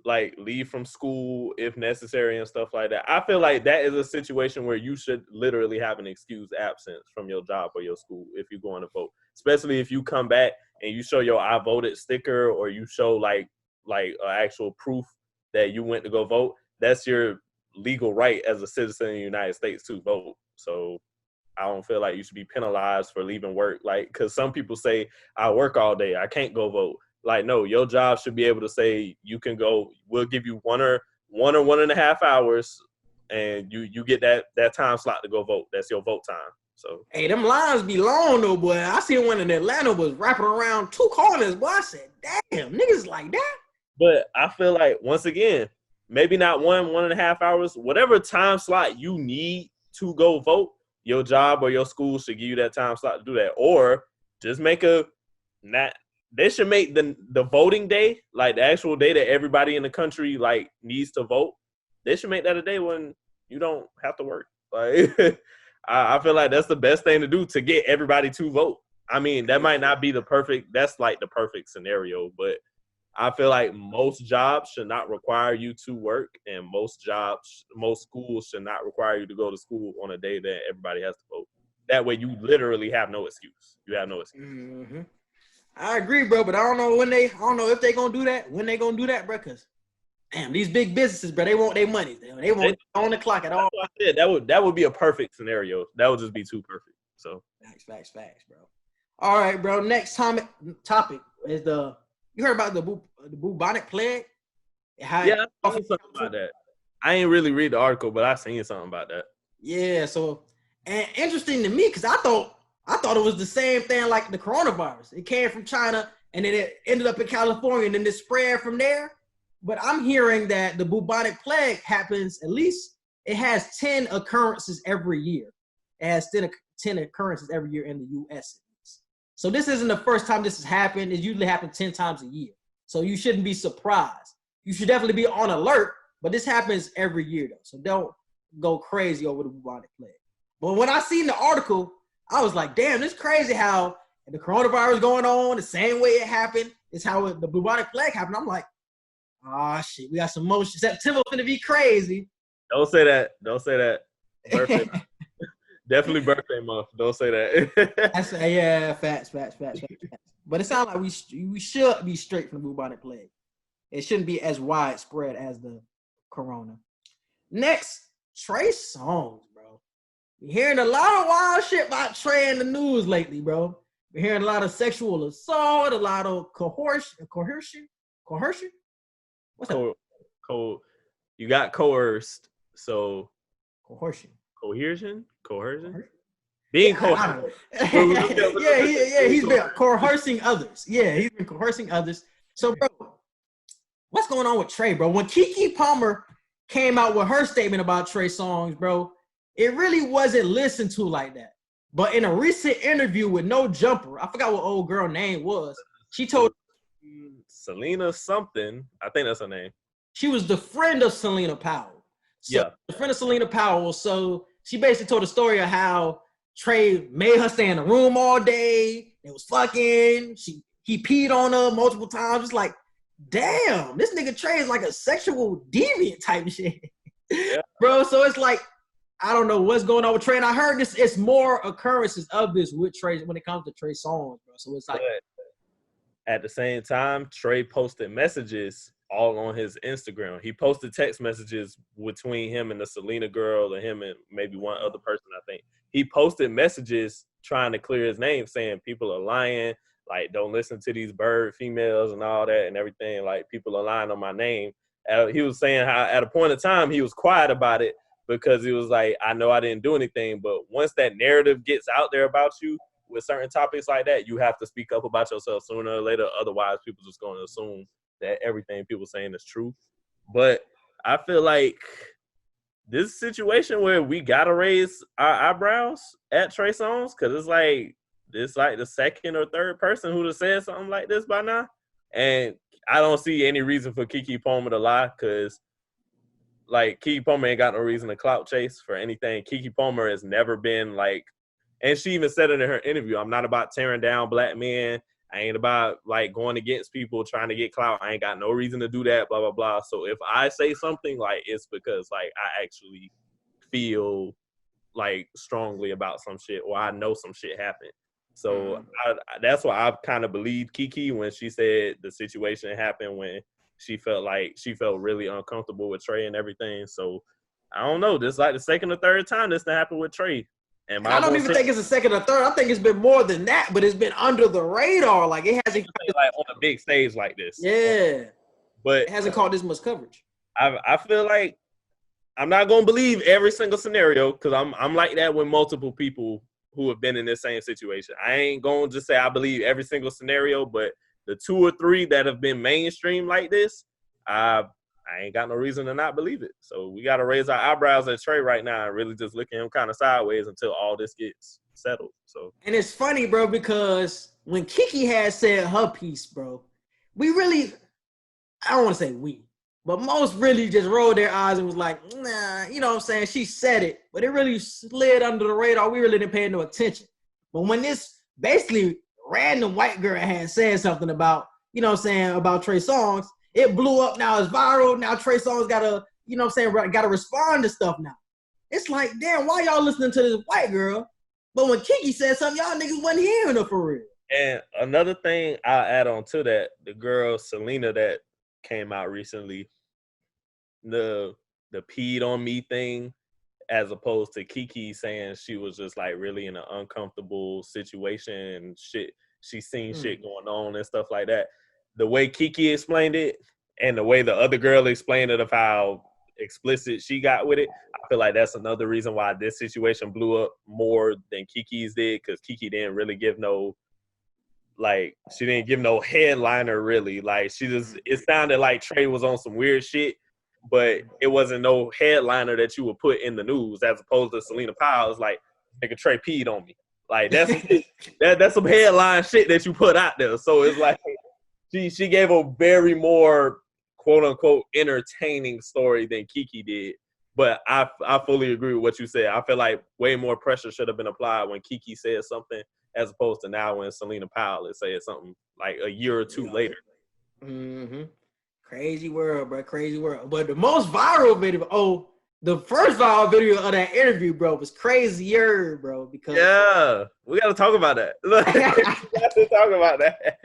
like leave from school if necessary and stuff like that. I feel like that is a situation where you should literally have an excused absence from your job or your school if you're going to vote, especially if you come back and you show your I voted sticker or you show like actual proof that you went to go vote. That's your legal right as a citizen in the United States to vote. So I don't feel like you should be penalized for leaving work. Like, because some people say, I work all day, I can't go vote. Like, no, your job should be able to say you can go. We'll give you one or 1.5 hours, and you get that time slot to go vote. That's your vote time. So hey, them lines be long though, boy. I seen one in Atlanta was wrapping around 2 corners, boy. I said, damn, niggas like that. But I feel like once again, maybe not 1.5 hours, whatever time slot you need to go vote. Your job or your school should give you that time slot to do that, or just make they should make the voting day, like the actual day that everybody in the country like needs to vote. They should make that a day when you don't have to work. Like, I feel like that's the best thing to do to get everybody to vote. I mean, that might not be that's like the perfect scenario, but I feel like most jobs should not require you to work, and most schools should not require you to go to school on a day that everybody has to vote. That way you literally have no excuse. You have no excuse. Mm-hmm. I agree, bro, but I don't know if they gonna do that, when they gonna do that, bro, because damn, these big businesses, bro, they want their money. They want on the clock at all. I said, that would be a perfect scenario. That would just be too perfect. So facts, bro. All right, bro. Next topic is you heard about the bubonic plague? Yeah, I seen something about that. I ain't really read the article, but I seen something about that. Yeah, so and interesting to me because I thought it was the same thing like the coronavirus. It came from China and then it ended up in California and then it spread from there. But I'm hearing that the bubonic plague happens at least, it has 10 occurrences every year. It has 10 occurrences every year in the U.S. So this isn't the first time this has happened. It usually happens 10 times a year. So you shouldn't be surprised. You should definitely be on alert, but this happens every year, though. So don't go crazy over the bubonic plague. But when I seen the article, I was like, damn, it's crazy how the coronavirus going on the same way it happened is how the bubonic plague happened. I'm like, oh, shit, we got some motion. September's going to be crazy. Don't say that. Don't say that. Birthday. Definitely birthday month. Don't say that. I say, yeah, facts. But it sounds like we should be straight from the bubonic plague. It shouldn't be as widespread as the corona. Next, Trey Songz, bro. We're hearing a lot of wild shit about Trey in the news lately, bro. We're hearing a lot of sexual assault, a lot of coercion. What's that? You got coerced, so Coercion. Coercion? Being coerced. He's been coercing others. Yeah, he's been coercing others. So, bro, what's going on with Trey, bro? When Keke Palmer came out with her statement about Trey Songz, bro, it really wasn't listened to like that. But in a recent interview with No Jumper, I forgot what old girl name was. She told Selena something. I think that's her name. She was the friend of Selena Powell. So, yeah. The friend of Selena Powell. So she basically told a story of how Trey made her stay in the room all day. It was fucking. He peed on her multiple times. It's like, damn, this nigga Trey is like a sexual deviant type of shit. Yeah. Bro, so it's like, I don't know what's going on with Trey. And I heard it's more occurrences of this with Trey when it comes to Trey Songz, bro. So it's like. But at the same time, Trey posted messages all on his Instagram. He posted text messages between him and the Selena girl and him and maybe one other person, I think. He posted messages trying to clear his name, saying people are lying, like, don't listen to these bird females and all that and everything. Like, people are lying on my name. He was saying how at a point in time he was quiet about it because he was like, I know I didn't do anything. But once that narrative gets out there about you with certain topics like that, you have to speak up about yourself sooner or later. Otherwise, people just going to assume that everything people saying is true. But I feel like this situation where we gotta raise our eyebrows at Trey Songz, because it's like the second or third person who'd have said something like this by now. And I don't see any reason for Keke Palmer to lie, because like Keke Palmer ain't got no reason to clout chase for anything. Keke Palmer has never been like, and she even said it in her interview, I'm not about tearing down black men. I ain't about like going against people trying to get clout. I ain't got no reason to do that, blah, blah, blah. So if I say something, like, it's because like I actually feel like strongly about some shit or I know some shit happened. So that's why I kind of believed Keke when she said the situation happened when she felt really uncomfortable with Trey and everything. So I don't know. This is like the second or third time this happened with Trey. I don't even think it's a second or third. I think it's been more than that, but it's been under the radar. Like, it hasn't like on a big stage like this. Yeah, but it hasn't caught this much coverage. I feel like I'm not gonna believe every single scenario, because I'm like that with multiple people who have been in this same situation. I ain't gonna just say I believe every single scenario, but the 2 or 3 that have been mainstream like this, I ain't got no reason to not believe it. So we got to raise our eyebrows at Trey right now and really just look at him kind of sideways until all this gets settled. So, and it's funny, bro, because when Keke had said her piece, bro, we really, I don't want to say we, but most really just rolled their eyes and was like, nah, you know what I'm saying? She said it, but it really slid under the radar. We really didn't pay no attention. But when this basically random white girl had said something about, you know what I'm saying, about Trey Songz, it blew up. Now it's viral. Now Trey Songz got to, you know what I'm saying, got to respond to stuff now. It's like, damn, why y'all listening to this white girl? But when Keke said something, y'all niggas wasn't hearing her for real. And another thing I'll add on to that, the girl Selena that came out recently, the peed on me thing, as opposed to Keke saying she was just like really in an uncomfortable situation and shit. She's seen shit going on and stuff like that. The way Keke explained it and the way the other girl explained it of how explicit she got with it, I feel like that's another reason why this situation blew up more than Keke's did, because Keke didn't really give no like she didn't give no headliner really. Like it sounded like Trey was on some weird shit, but it wasn't no headliner that you would put in the news as opposed to Selena Powell's like, nigga, Trey peed on me. Like that's that's some headline shit that you put out there. So it's like she gave a very more quote unquote entertaining story than Kiki did. But I fully agree with what you said. I feel like way more pressure should have been applied when Kiki said something as opposed to now when Selena Powell is saying something like a year or two later. Mm-hmm. Crazy world, bro. Crazy world. But the most viral video, the first viral video of that interview, bro, was crazier, bro. Because we got to talk about that. We got to talk about that.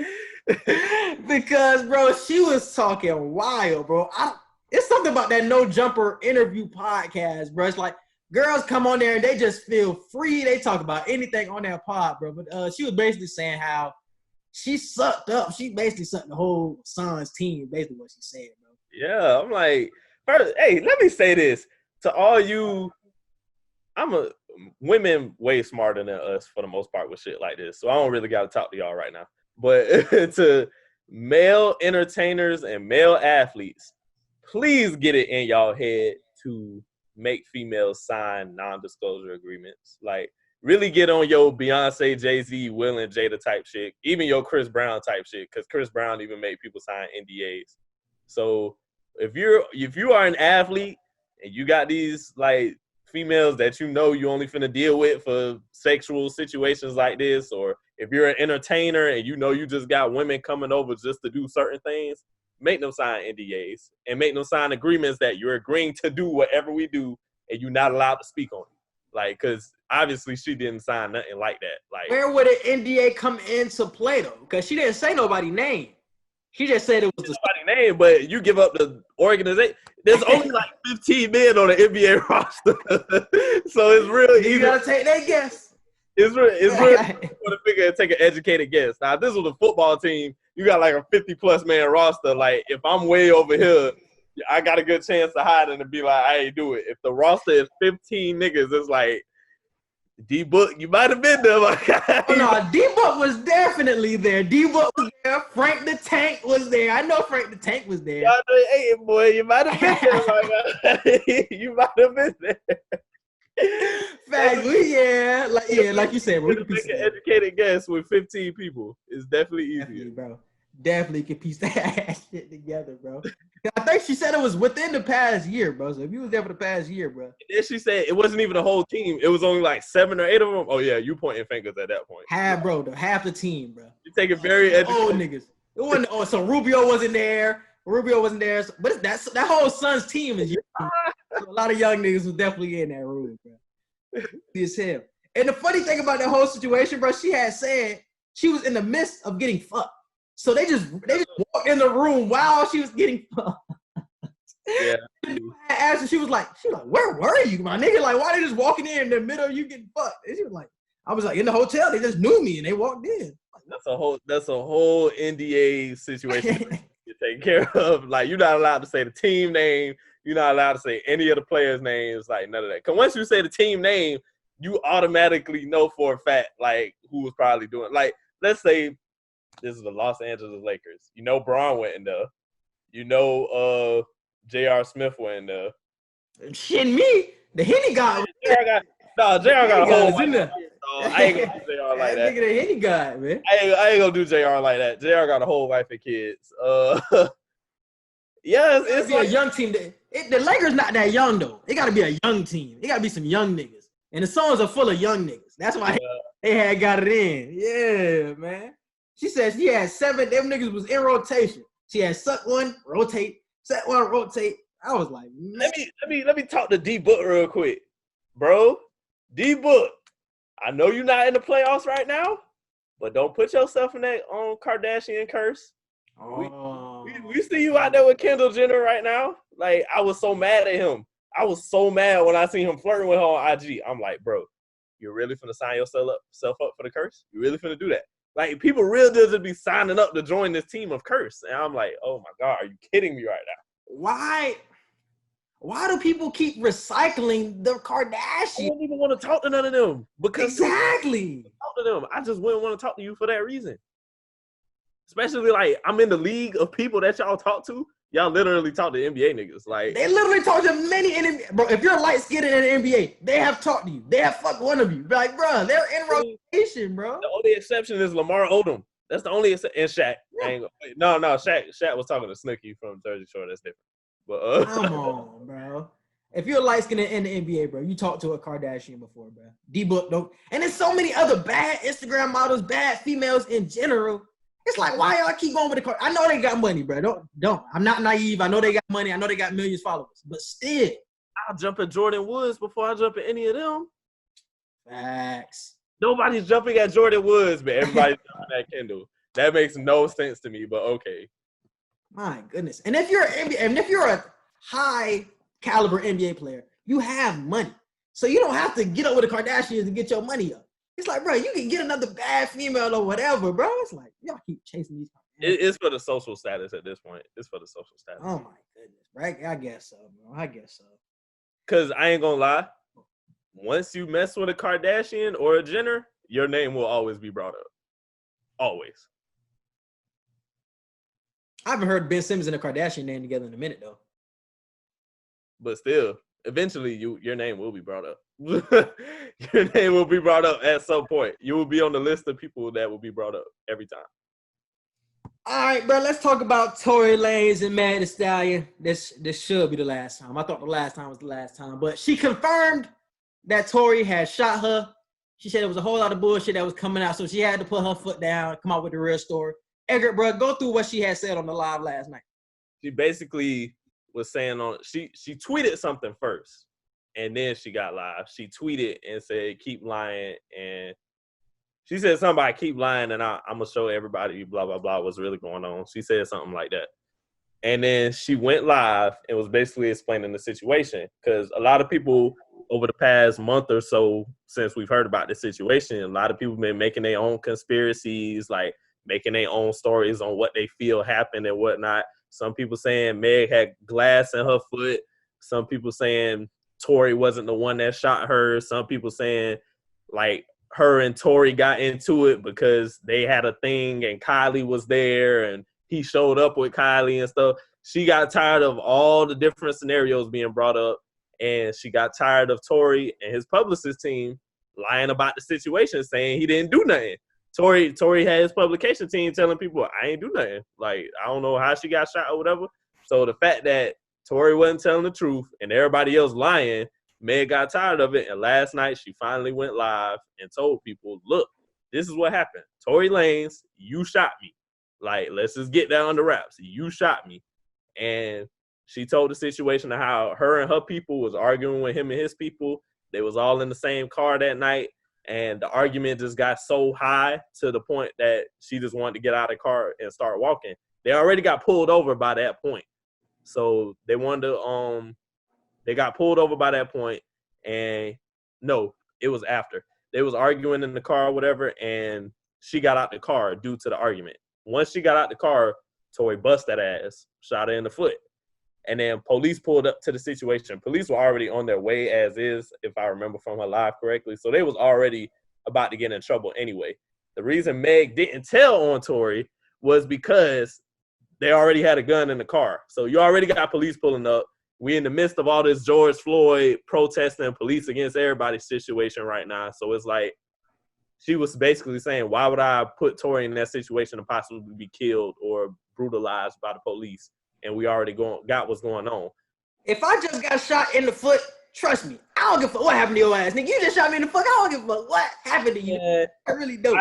Because, bro, she was talking wild, bro. It's something about that No Jumper interview podcast, bro. It's like girls come on there and they just feel free. They talk about anything on that pod, bro. But she was basically saying how she sucked up. She basically sucked the whole Suns team, basically what she said, bro. Yeah, I'm like, first, hey, let me say this to all you. Women way smarter than us for the most part with shit like this, so I don't really got to talk to y'all right now. But to male entertainers and male athletes, please get it in y'all head to make females sign non-disclosure agreements. Like, really get on your Beyonce, Jay-Z, Will, and Jada type shit, even your Chris Brown type shit, because Chris Brown even made people sign NDAs. So if you are an athlete and you got these like females that you know you only finna deal with for sexual situations like this, or if you're an entertainer and you know you just got women coming over just to do certain things, make them sign NDAs and make them sign agreements that you're agreeing to do whatever we do and you're not allowed to speak on it. Like, because obviously she didn't sign nothing like that. Like, where would an NDA come into play, though? Because she didn't say nobody's name. She just said it was somebody's name, but you give up the organization. There's only like 15 men on the NBA roster. So it's real easy. You got to take that guess. It's real for the figure and take an educated guess. Now, if this was a football team, you got like a 50-plus man roster. Like, if I'm way over here, I got a good chance to hide and be like, I ain't do it. If the roster is 15 niggas, it's like, D-Book, you might have been there. Like, no, D-Book was definitely there. D-Book was there. Frank the Tank was there. I know Frank the Tank was there. Hey, boy, you might have been there. You might have been there. Facts, like you said, bro. We can make an educated guess with 15 people. It's definitely easier. Definitely, bro. Definitely can piece that shit together, bro. I think she said it was within the past year, bro. So if you was there for the past year, bro. And then she said it wasn't even a whole team. It was only like 7 or 8 of them. Oh, yeah, you pointing fingers at that point. Half the team, bro. You take it very educated. Old niggas. It wasn't. Oh, so Rubio wasn't there. But that whole Suns team is young. So a lot of young niggas was definitely in that room, bro. As hell. And the funny thing about that whole situation, bro, she had said she was in the midst of getting fucked. So they just walked in the room while she was getting fucked. Yeah. I asked her, she was like, where were you, my nigga? Like, why they just walking in the middle of you getting fucked? And she was like, I was like, in the hotel, they just knew me and they walked in. That's a whole NDA situation you take care of. Like, you're not allowed to say the team name. You're not allowed to say any of the players' names, like none of that. Because once you say the team name, you automatically know for a fact, like, who was probably doing it. Like, let's say this is the Los Angeles Lakers. You know Braun went in there. You know J.R. Smith went in there. Shit, me. The Henny guy. J.R. got a whole wife in there. I ain't gonna do J.R. like that. Nigga, the Henny guy, man. I ain't gonna do J.R. like that. J.R. got a whole wife and kids. Yeah, it's like a young team. The Lakers not that young though. It got to be a young team. It got to be some young niggas, and the songs are full of young niggas. That's why they had got it in. Yeah, man. She said she had 7. Them niggas was in rotation. She had suck one, rotate, set one, rotate. I was like, man. Let me talk to D-Book real quick, bro. D-Book, I know you're not in the playoffs right now, but don't put yourself in that Kardashian curse. Oh. We see you out there with Kendall Jenner right now. Like, I was so mad at him. I was so mad when I seen him flirting with her on IG. I'm like, bro, you're really finna sign yourself up for the curse? You really finna do that? Like, people really just be signing up to join this team of curse. And I'm like, oh my God, are you kidding me right now? Why do people keep recycling the Kardashians? I don't even want to talk to none of them. Because exactly. talk to them. I just wouldn't want to talk to you for that reason. Especially like I'm in the league of people that y'all talk to. Y'all literally talk to NBA niggas. Like they literally talk to many NBA. Bro, if you're light skinned in the NBA, they have talked to you. They have fucked one of you. Like, bro, they're in rotation, bro. The only exception is Lamar Odom. That's the only exception. And Shaq. Yeah. No, Shaq was talking to Snooki from Jersey Shore. That's different. But come on, bro. If you're light skinned in the NBA, bro, you talked to a Kardashian before, bro. D-Book, don't. And there's so many other bad Instagram models, bad females in general. It's like, why y'all keep going with the car? I know they got money, bro. Don't. I'm not naive. I know they got money. I know they got millions of followers. But still. I'll jump at Jordan Woods before I jump at any of them. Facts. Nobody's jumping at Jordan Woods, but everybody's jumping at Kendall. That makes no sense to me, but okay. My goodness. And if you're a high caliber NBA player, you have money. So you don't have to get up with the Kardashians to get your money up. It's like, bro, you can get another bad female or whatever, bro. It's like, y'all keep chasing these. It's for the social status at this point. It's for the social status. Oh, my goodness. Right? I guess so, bro. I guess so. Because I ain't going to lie. Once you mess with a Kardashian or a Jenner, your name will always be brought up. Always. I haven't heard Ben Simmons and a Kardashian name together in a minute, though. But still, eventually your name will be brought up. Your name will be brought up at some point. You will be on the list of people that will be brought up every time. All right, bro, let's talk about Tory Lanez and Meg Thee Stallion. This should be the last time. I thought the last time was the last time. But she confirmed that Tory had shot her. She said it was a whole lot of bullshit that was coming out, so she had to put her foot down, come out with the real story. Edgar, bro, go through what she had said on the live last night. She basically was saying she tweeted something first, and then she got live. She tweeted and said, keep lying, and she said something about keep lying, and I'm going to show everybody, blah, blah, blah, what's really going on. She said something like that. And then she went live and was basically explaining the situation, because a lot of people over the past month or so since we've heard about this situation, a lot of people have been making their own conspiracies, like making their own stories on what they feel happened and whatnot. Some people saying Meg had glass in her foot. Some people saying Tory wasn't the one that shot her. Some people saying like her and Tory got into it because they had a thing and Kylie was there and he showed up with Kylie and stuff. She got tired of all the different scenarios being brought up, and she got tired of Tory and his publicist team lying about the situation, saying he didn't do nothing. Tory had his publication team telling people, I ain't do nothing. Like, I don't know how she got shot or whatever. So the fact that Tory wasn't telling the truth and everybody else lying, Meg got tired of it. And last night she finally went live and told people, look, this is what happened. Tory Lanez, you shot me. Like, let's just get that under wraps. You shot me. And she told the situation of how her and her people was arguing with him and his people. They was all in the same car that night. And the argument just got so high to the point that she just wanted to get out of the car and start walking. They already got pulled over by that point. So they wanted to, they got pulled over by that point. And no, it was after. They was arguing in the car or whatever, and she got out the car due to the argument. Once she got out the car, Tory bust that ass, shot her in the foot. And then police pulled up to the situation. Police were already on their way as is, if I remember from her live correctly. So they was already about to get in trouble anyway. The reason Meg didn't tell on Tory was because they already had a gun in the car. So you already got police pulling up. We in the midst of all this George Floyd protesting, police against everybody situation right now. So it's like she was basically saying, why would I put Tory in that situation to possibly be killed or brutalized by the police? And we already got what's going on. If I just got shot in the foot, trust me, I don't give a fuck what happened to your ass. Nigga, you just shot me in the foot. I don't give a fuck what happened to you. Yeah, I really don't.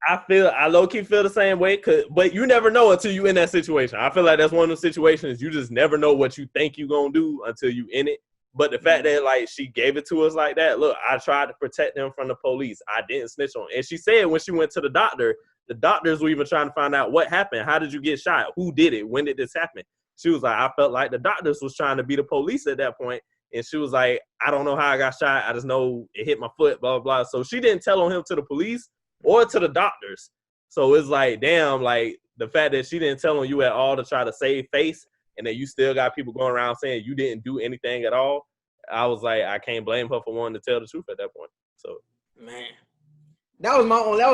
I low-key feel the same way, but you never know until you in that situation. I feel like that's one of those situations you just never know what you think you gonna do until you in it. But the fact that, like, she gave it to us like that, look, I tried to protect them from the police. I didn't snitch on. And she said when she went to the doctors were even trying to find out what happened. How did you get shot? Who did it? When did this happen? She was like, I felt like the doctors was trying to be the police at that point. And she was like, I don't know how I got shot. I just know it hit my foot, blah, blah, blah. So she didn't tell on him to the police or to the doctors. So it's like, damn, like the fact that she didn't tell on you at all to try to save face and that you still got people going around saying you didn't do anything at all. I was like, I can't blame her for wanting to tell the truth at that point. So, man, That was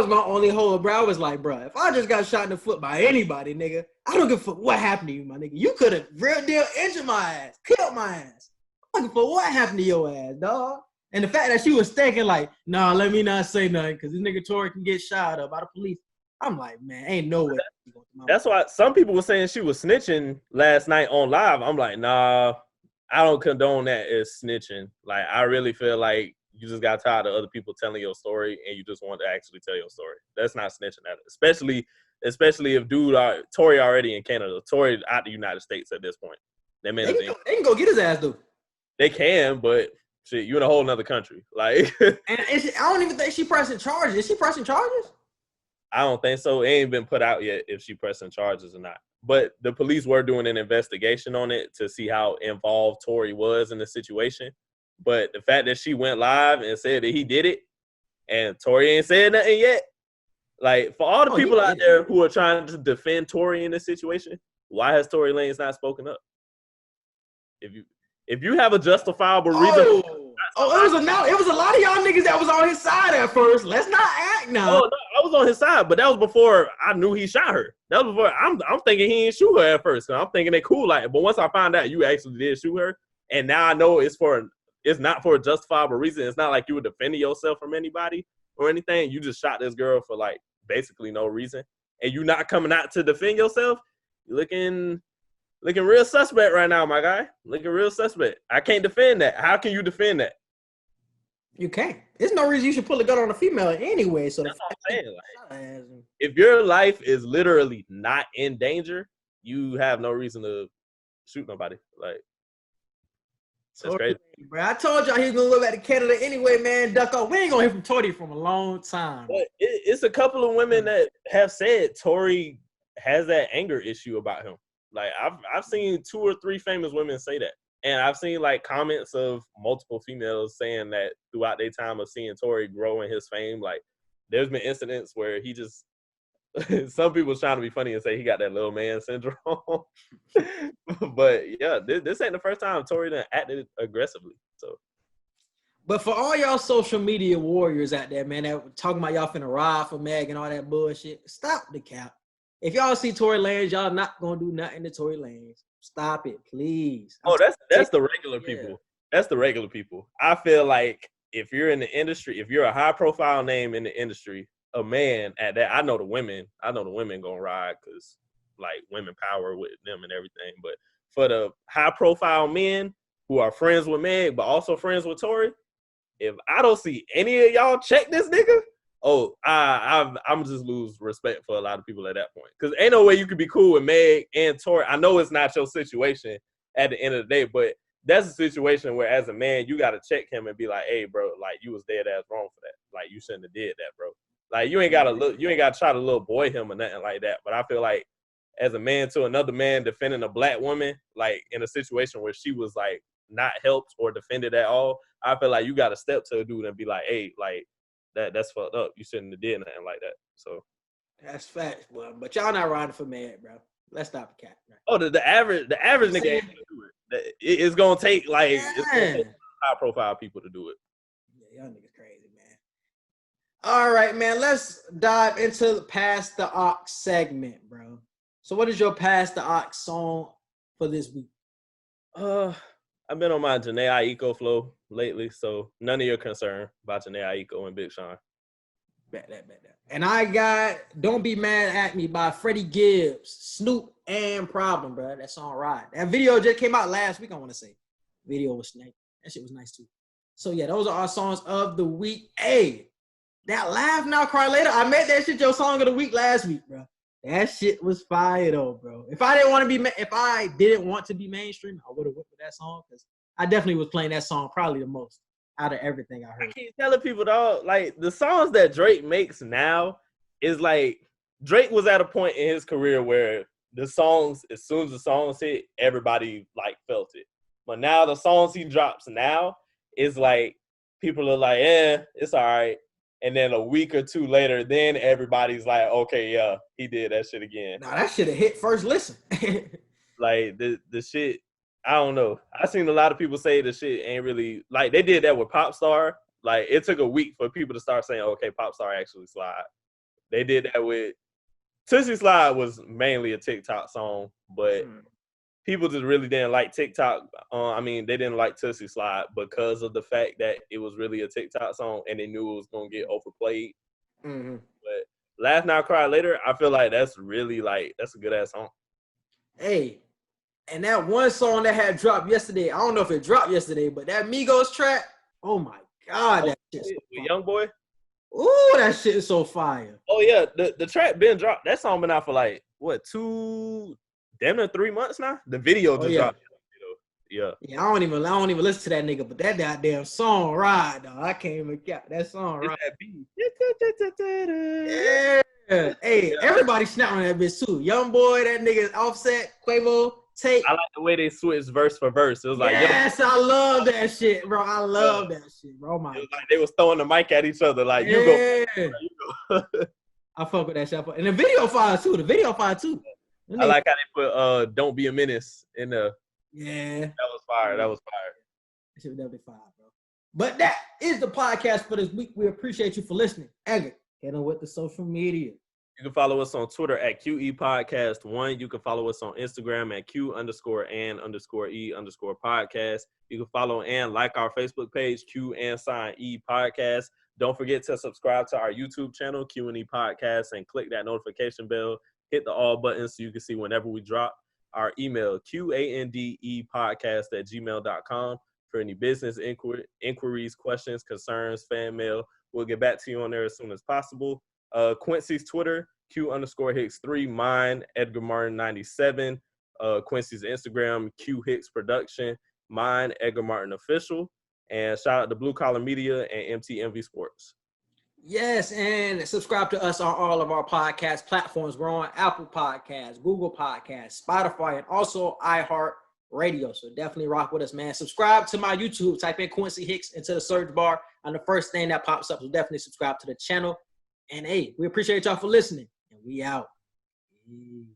my only hold, bro. I was like, bro, if I just got shot in the foot by anybody, nigga, I don't give a fuck what happened to you, my nigga. You could have real deal injured my ass, killed my ass. I don't give a fuck what happened to your ass, dog. And the fact that she was thinking like, nah, let me not say nothing because this nigga Tory can get shot up by the police. I'm like, man, ain't no way. That's why some people were saying she was snitching last night on live. I'm like, nah, I don't condone that as snitching. Like, I really feel like you just got tired of other people telling your story and you just want to actually tell your story. That's not snitching at it. Especially if Tory already in Canada. Tory out the United States at this point. That man they can go get his ass though. They can, but shit, you in a whole nother country. Like, and I don't even think she pressing charges. Is she pressing charges? I don't think so. It ain't been put out yet if she pressing charges or not. But the police were doing an investigation on it to see how involved Tory was in the situation. But the fact that she went live and said that he did it, and Tory ain't said nothing yet, like, for all the people out there who are trying to defend Tory in this situation, why has Tory Lanez not spoken up? If you have a justifiable reason, it was a lot of y'all niggas that was on his side at first. Let's not act now. Oh, no, I was on his side, but that was before I knew he shot her. That was before I'm thinking he didn't shoot her at first. I'm thinking they cool like, but once I found out you actually did shoot her, and now I know it's not for a justifiable reason. It's not like you were defending yourself from anybody or anything. You just shot this girl for like basically no reason, and you not coming out to defend yourself. You're looking real suspect right now, my guy. Looking real suspect. I can't defend that. How can you defend that? You can't. There's no reason you should pull a gun on a female anyway. So that's what I'm saying. Like, if your life is literally not in danger, you have no reason to shoot nobody. Like, that's crazy. Bro, I told y'all he was gonna go back to Canada anyway, man. Duck off. We ain't gonna hear from Tory from a long time. But it's a couple of women that have said Tory has that anger issue about him. Like, I've seen 2 or 3 famous women say that. And I've seen, like, comments of multiple females saying that throughout their time of seeing Tory grow in his fame, like, there's been incidents where he just – some people was trying to be funny and say he got that little man syndrome. But, yeah, this ain't the first time Tory done acted aggressively. So, but for all y'all social media warriors out there, man, that were talking about y'all finna ride for Meg and all that bullshit, stop the cap. If y'all see Tory Lanez, y'all not gonna do nothing to Tory Lanez. Stop it, please. Oh, that's the regular people. Yeah. That's the regular people. I feel like if you're in the industry, if you're a high profile name in the industry, a man at that, I know the women gonna ride because like women power with them and everything. But for the high profile men who are friends with Meg but also friends with Tory, if I don't see any of y'all check this nigga, I'm just lose respect for a lot of people at that point. Because ain't no way you could be cool with Meg and Tory. I know it's not your situation at the end of the day, but that's a situation where as a man, you got to check him and be like, hey, bro, like you was dead ass wrong for that. Like you shouldn't have did that, bro. Like you ain't got to try to little boy him or nothing like that. But I feel like as a man to another man defending a black woman, like in a situation where she was like not helped or defended at all, I feel like you got to step to a dude and be like, hey, like, that's fucked up. You shouldn't have did nothing like that. So that's facts, boy. But y'all not riding for Meg, bro. Let's stop the cat. Right? Oh, the average nigga ain't gonna do it. It's gonna take high profile people to do it. Yeah, y'all niggas crazy, man. All right, man. Let's dive into the Pass the Aux segment, bro. So, what is your Pass the Aux song for this week? I've been on my Janae Aiko flow lately, so none of your concern about Janae Aiko and Big Sean. Bet that. And I got Don't Be Mad at Me by Freddie Gibbs, Snoop, and Problem, bro. That song ride. That video just came out last week, I want to say. Video was nice. That shit was nice, too. So, yeah, those are our songs of the week. Hey, that Laugh Now, Cry Later, I made that shit your song of the week last week, bro. That shit was fire, though, bro. If I didn't want to be mainstream, I would have went with that song because I definitely was playing that song probably the most out of everything I heard. I keep telling people, dog, like the songs that Drake makes now is like Drake was at a point in his career where the songs, as soon as the songs hit, everybody like felt it. But now the songs he drops now is like people are like, it's all right. And then a week or two later, then everybody's like, okay, yeah, he did that shit again. Nah, that shit have hit first listen. Like, the shit, I don't know. I seen a lot of people say the shit ain't really, like, they did that with Popstar. Like, it took a week for people to start saying, okay, Pop Star actually slide. They did that with Tootsie Slide was mainly a TikTok song, but people just really didn't like TikTok. They didn't like Tootsie Slide because of the fact that it was really a TikTok song and they knew it was going to get overplayed. Mm-hmm. But Laugh Now, Cry Later, I feel like that's really, like, that's a good-ass song. Hey, and that one song that had dropped yesterday, I don't know if it dropped yesterday, but that Migos track, oh my God, that shit's so fire. Young Boy? Ooh, that shit is so fire. Oh, yeah, the track been dropped. That song been out for, like, what, damn near 3 months now? The video just dropped. Yeah. Yeah, I don't even listen to that nigga, but that goddamn song ride, dog. I can't even get that song ride. That beat. Yeah. Hey, everybody snapping on that bitch too. Young Boy, that nigga Offset, Quavo, Tate. I like the way they switched verse for verse. It was like, yes, I love that shit, bro. I love that shit, bro. It was like they was throwing the mic at each other, like, you go. I fuck with that shit. And the video fire too. I like how they put "Don't Be a Menace" in the. Yeah. That was fire. That shit was definitely fire, bro. But that is the podcast for this week. We appreciate you for listening. Edgar, hit on with the social media. You can follow us on Twitter at QE Podcast 1. You can follow us on Instagram at Q_and_E_podcast. You can follow and like our Facebook page, Q&E Podcast. Don't forget to subscribe to our YouTube channel, Q&E Podcast, and click that notification bell. Hit the all buttons so you can see whenever we drop. Our email, QANDEpodcast@gmail.com for any business inquiries, questions, concerns, fan mail. We'll get back to you on there as soon as possible. Quincy's Twitter, Q_Hicks3, mine, Edgar Martin 97. Quincy's Instagram, Q Hicks Production, mine, Edgar Martin Official. And shout out to Blue Collar Media and MTMV Sports. Yes, and subscribe to us on all of our podcast platforms. We're on Apple Podcasts, Google Podcasts, Spotify, and also iHeartRadio. So definitely rock with us, man. Subscribe to my YouTube. Type in Quincy Hicks into the search bar, and the first thing that pops up. So definitely subscribe to the channel. And hey, we appreciate y'all for listening. And we out. Peace.